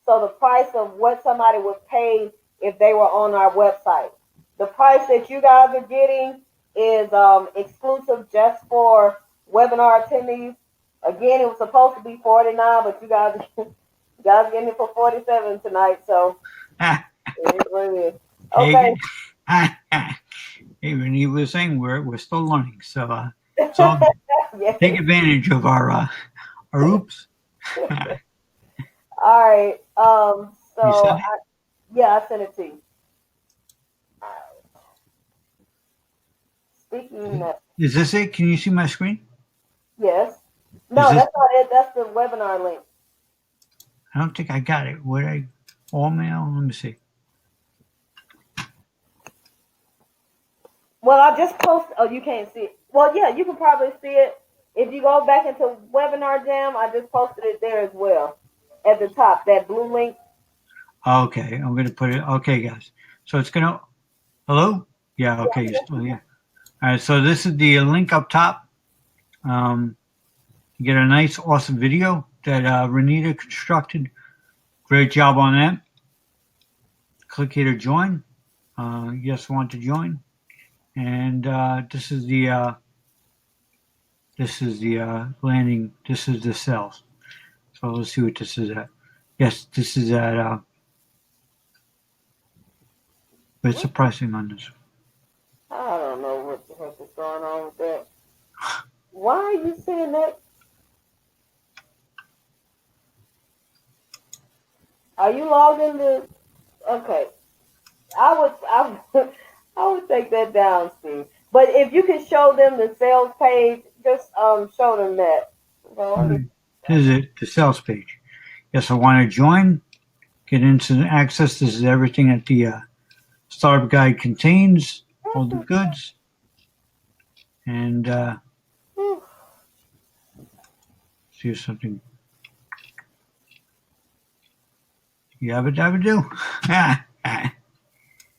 So the price of what somebody would pay if they were on our website. The price that you guys are getting is exclusive just for webinar attendees. Again, it was supposed to be $49, but you guys getting it for $47 tonight. So it is what it is. Okay. Hey, when you were saying we're still learning, so Yes. take advantage of our oops. All right. So You sent it? I sent it to you. Speaking of, Is this it? Can you see my screen? yes. No, that's not it. That's the webinar link. I don't think I got it. All mail? Let me see. Well, I just posted. Oh, you can't see it. Well, yeah, you can probably see it if you go back into Webinar Jam. I just posted it there as well at the top. That blue link. Okay, I'm gonna put it. Okay, guys. So it's gonna. Hello? Yeah, okay, you're still here. All right, so this is the link up top. You get a nice, awesome video that Renita constructed. Great job on that. Click here to join. Yes, want to join. And this is the landing. This is the cells. So let's see what this is at. Yes, this is at. What's the pricing on this? I don't know what the heck is going on with that. Why are you saying that? Are you logged into? Okay, I would take that down, Steve. But if you can show them the sales page, just show them that. This is it, the sales page. Yes, I want to join. Get instant access. This is everything that the startup guide contains. All the goods. And see if something. Yabba dabba do.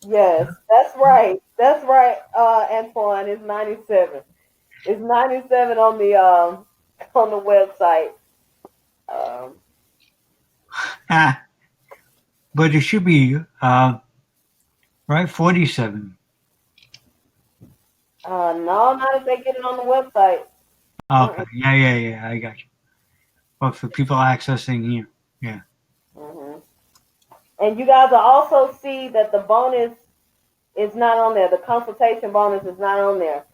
Yes, that's right. That's right, Antoine. It's 97. It's 97 on the website. But it should be right 47. No, not if they get it on the website. Okay. Yeah. I got you. But for people accessing here, yeah. Mm-hmm. And you guys will also see that the bonus is not on there. The consultation bonus is not on there.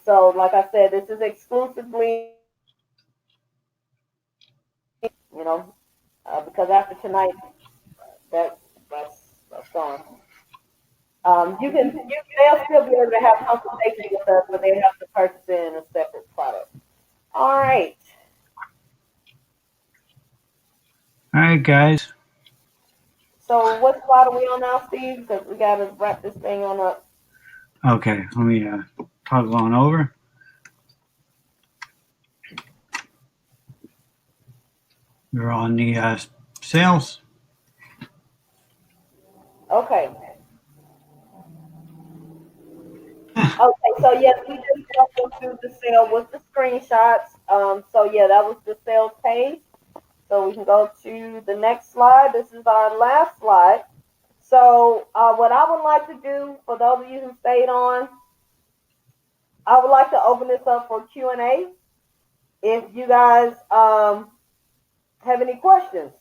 So, like I said, this is exclusively, because after tonight, that's gone. They'll still be able to have consultation with us, but they have to purchase it in a separate product. All right. All right, guys. So what slide are we on now, Steve? Because we got to wrap this thing on up. Okay, let me toggle on over. We're on the sales. Okay. Okay, so yes, we just walked through the sale with the screenshots. So yeah, that was the sales page. So we can go to the next slide. This is our last slide. So what I would like to do, for those of you who stayed on, I would like to open this up for Q&A. If you guys have any questions,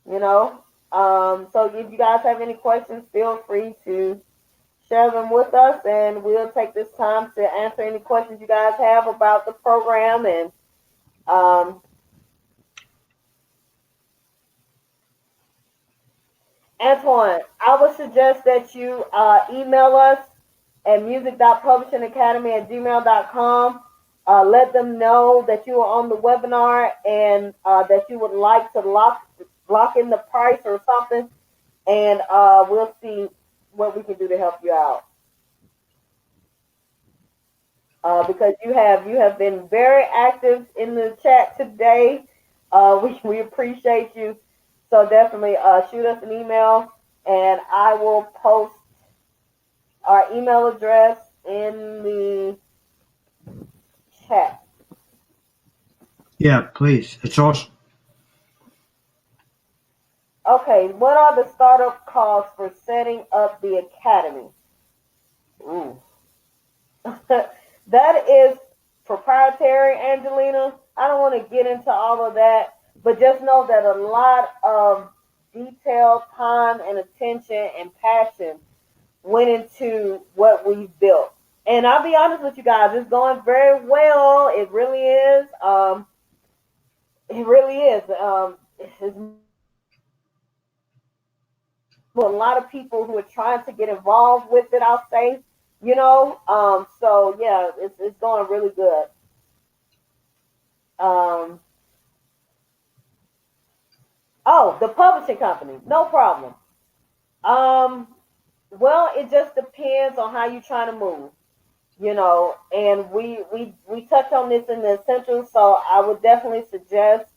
so if you guys have any questions, feel free to share them with us, and we'll take this time to answer any questions you guys have about the program. And Antoine, I would suggest that you email us at music.publishingacademy@gmail.com. Let them know that you are on the webinar and that you would like to lock in the price or something, and we'll see what we can do to help you out. Because you have been very active in the chat today. We appreciate you. So definitely shoot us an email, and I will post our email address in the chat. Yeah, please. It's awesome. Okay, what are the startup costs for setting up the academy? Ooh. That is proprietary, Angelina. I don't want to get into all of that, but just know that a lot of detail, time, and attention and passion went into what we've built. And I'll be honest with you guys, it's going very well. It really is. It really is. It's a lot of people who are trying to get involved with it, I'll say. So yeah, it's going really good. Oh, the publishing company, no problem. Well, it just depends on how you're trying to move, and we touch on this in the essentials, so I would definitely suggest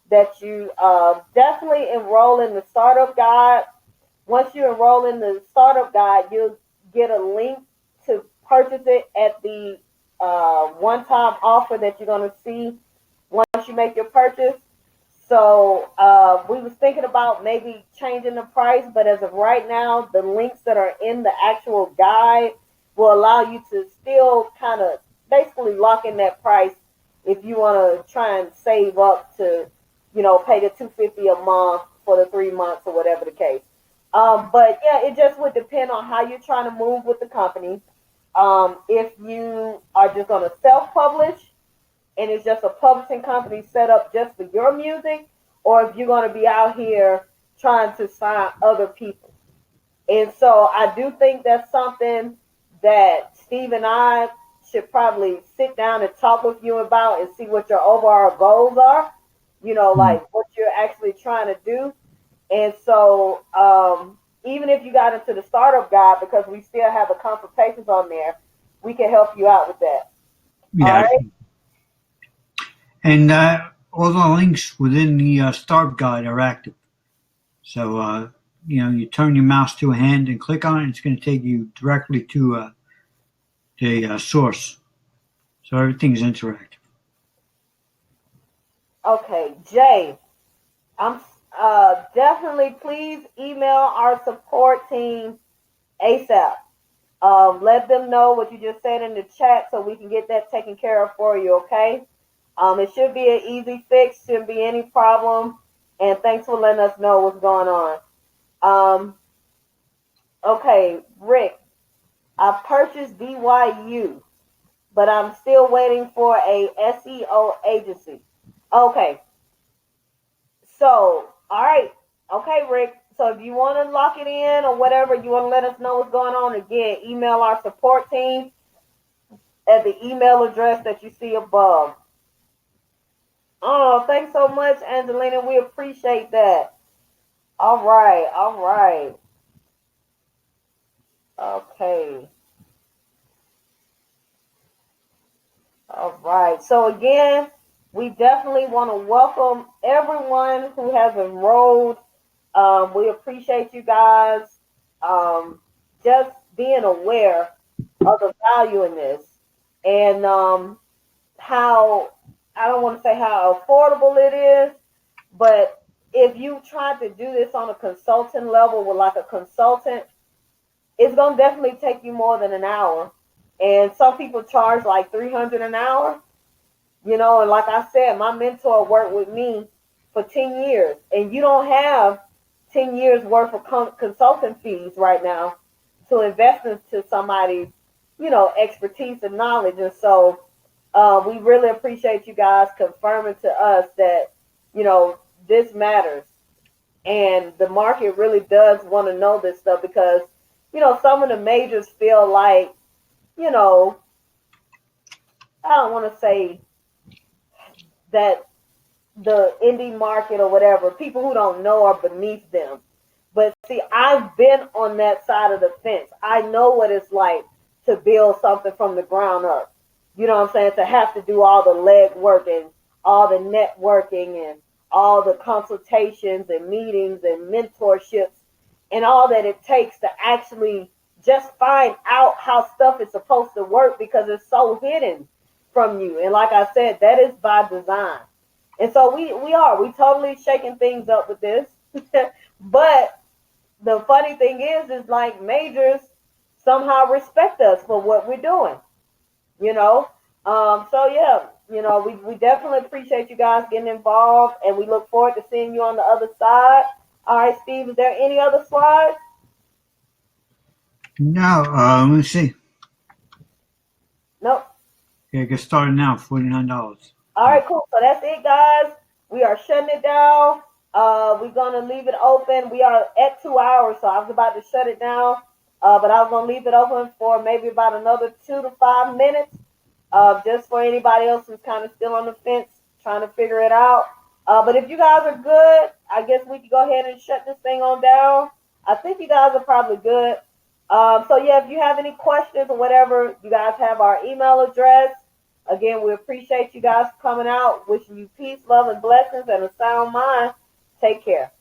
that you definitely enroll in the startup guide. Once you enroll in the startup guide, you'll get a link to purchase it at the one-time offer that you're going to see once you make your purchase. So we was thinking about maybe changing the price, but as of right now, the links that are in the actual guide will allow you to still kind of basically lock in that price if you want to try and save up to, pay the $250 a month for the 3 months or whatever the case. But yeah, it just would depend on how you're trying to move with the company. If you are just going to self-publish and it's just a publishing company set up just for your music, or if you're going to be out here trying to sign other people. And so I do think that's something that Steve and I should probably sit down and talk with you about and see what your overall goals are, like what you're actually trying to do. And so even if you got into the startup guide, because we still have the consultations on there, we can help you out with that. Yeah. All right? And all the links within the start guide are active. So, you turn your mouse to a hand and click on it, it's going to take you directly to the source. So everything's interactive. Okay, Jay, I'm definitely please email our support team ASAP. Let them know what you just said in the chat so we can get that taken care of for you, okay? It should be an easy fix, shouldn't be any problem. And thanks for letting us know what's going on. Okay, Rick, I purchased BYU, but I'm still waiting for a SEO agency. Okay. So, all right. Okay, Rick. So if you want to lock it in or whatever, you want to let us know what's going on, again, email our support team at the email address that you see above. Oh, thanks so much, Angelina. We appreciate that. All right. All right. Okay. All right. So again, we definitely want to welcome everyone who has enrolled. We appreciate you guys just being aware of the value in this and how, I don't want to say how affordable it is, but if you try to do this on a consultant level with like a consultant, it's going to definitely take you more than an hour. And some people charge like $300 an hour, and like I said, my mentor worked with me for 10 years, and you don't have 10 years worth of consulting fees right now to invest into somebody's, expertise and knowledge. And so we really appreciate you guys confirming to us that, this matters. And the market really does want to know this stuff because, some of the majors feel like, I don't want to say that the indie market or whatever, people who don't know are beneath them. But see, I've been on that side of the fence. I know what it's like to build something from the ground up. You know what I'm saying? To have to do all the leg work and all the networking and all the consultations and meetings and mentorships and all that it takes to actually just find out how stuff is supposed to work because it's so hidden from you. And like I said, that is by design. And so we totally shaking things up with this. But the funny thing is like majors somehow respect us for what we're doing, So yeah, we definitely appreciate you guys getting involved, and we look forward to seeing you on the other side. All right, Steve, is there any other slides? No, let me see. Nope. Yeah, get started now, $49. All right, cool. So that's it, guys. We are shutting it down. We're going to leave it open. We are at 2 hours, so I was about to shut it down. But I was going to leave it open for maybe about another 2 to 5 minutes, just for anybody else who's kind of still on the fence, trying to figure it out. But if you guys are good, I guess we can go ahead and shut this thing on down. I think you guys are probably good. So yeah, if you have any questions or whatever, you guys have our email address. Again, we appreciate you guys coming out. Wishing you peace, love, and blessings, and a sound mind. Take care.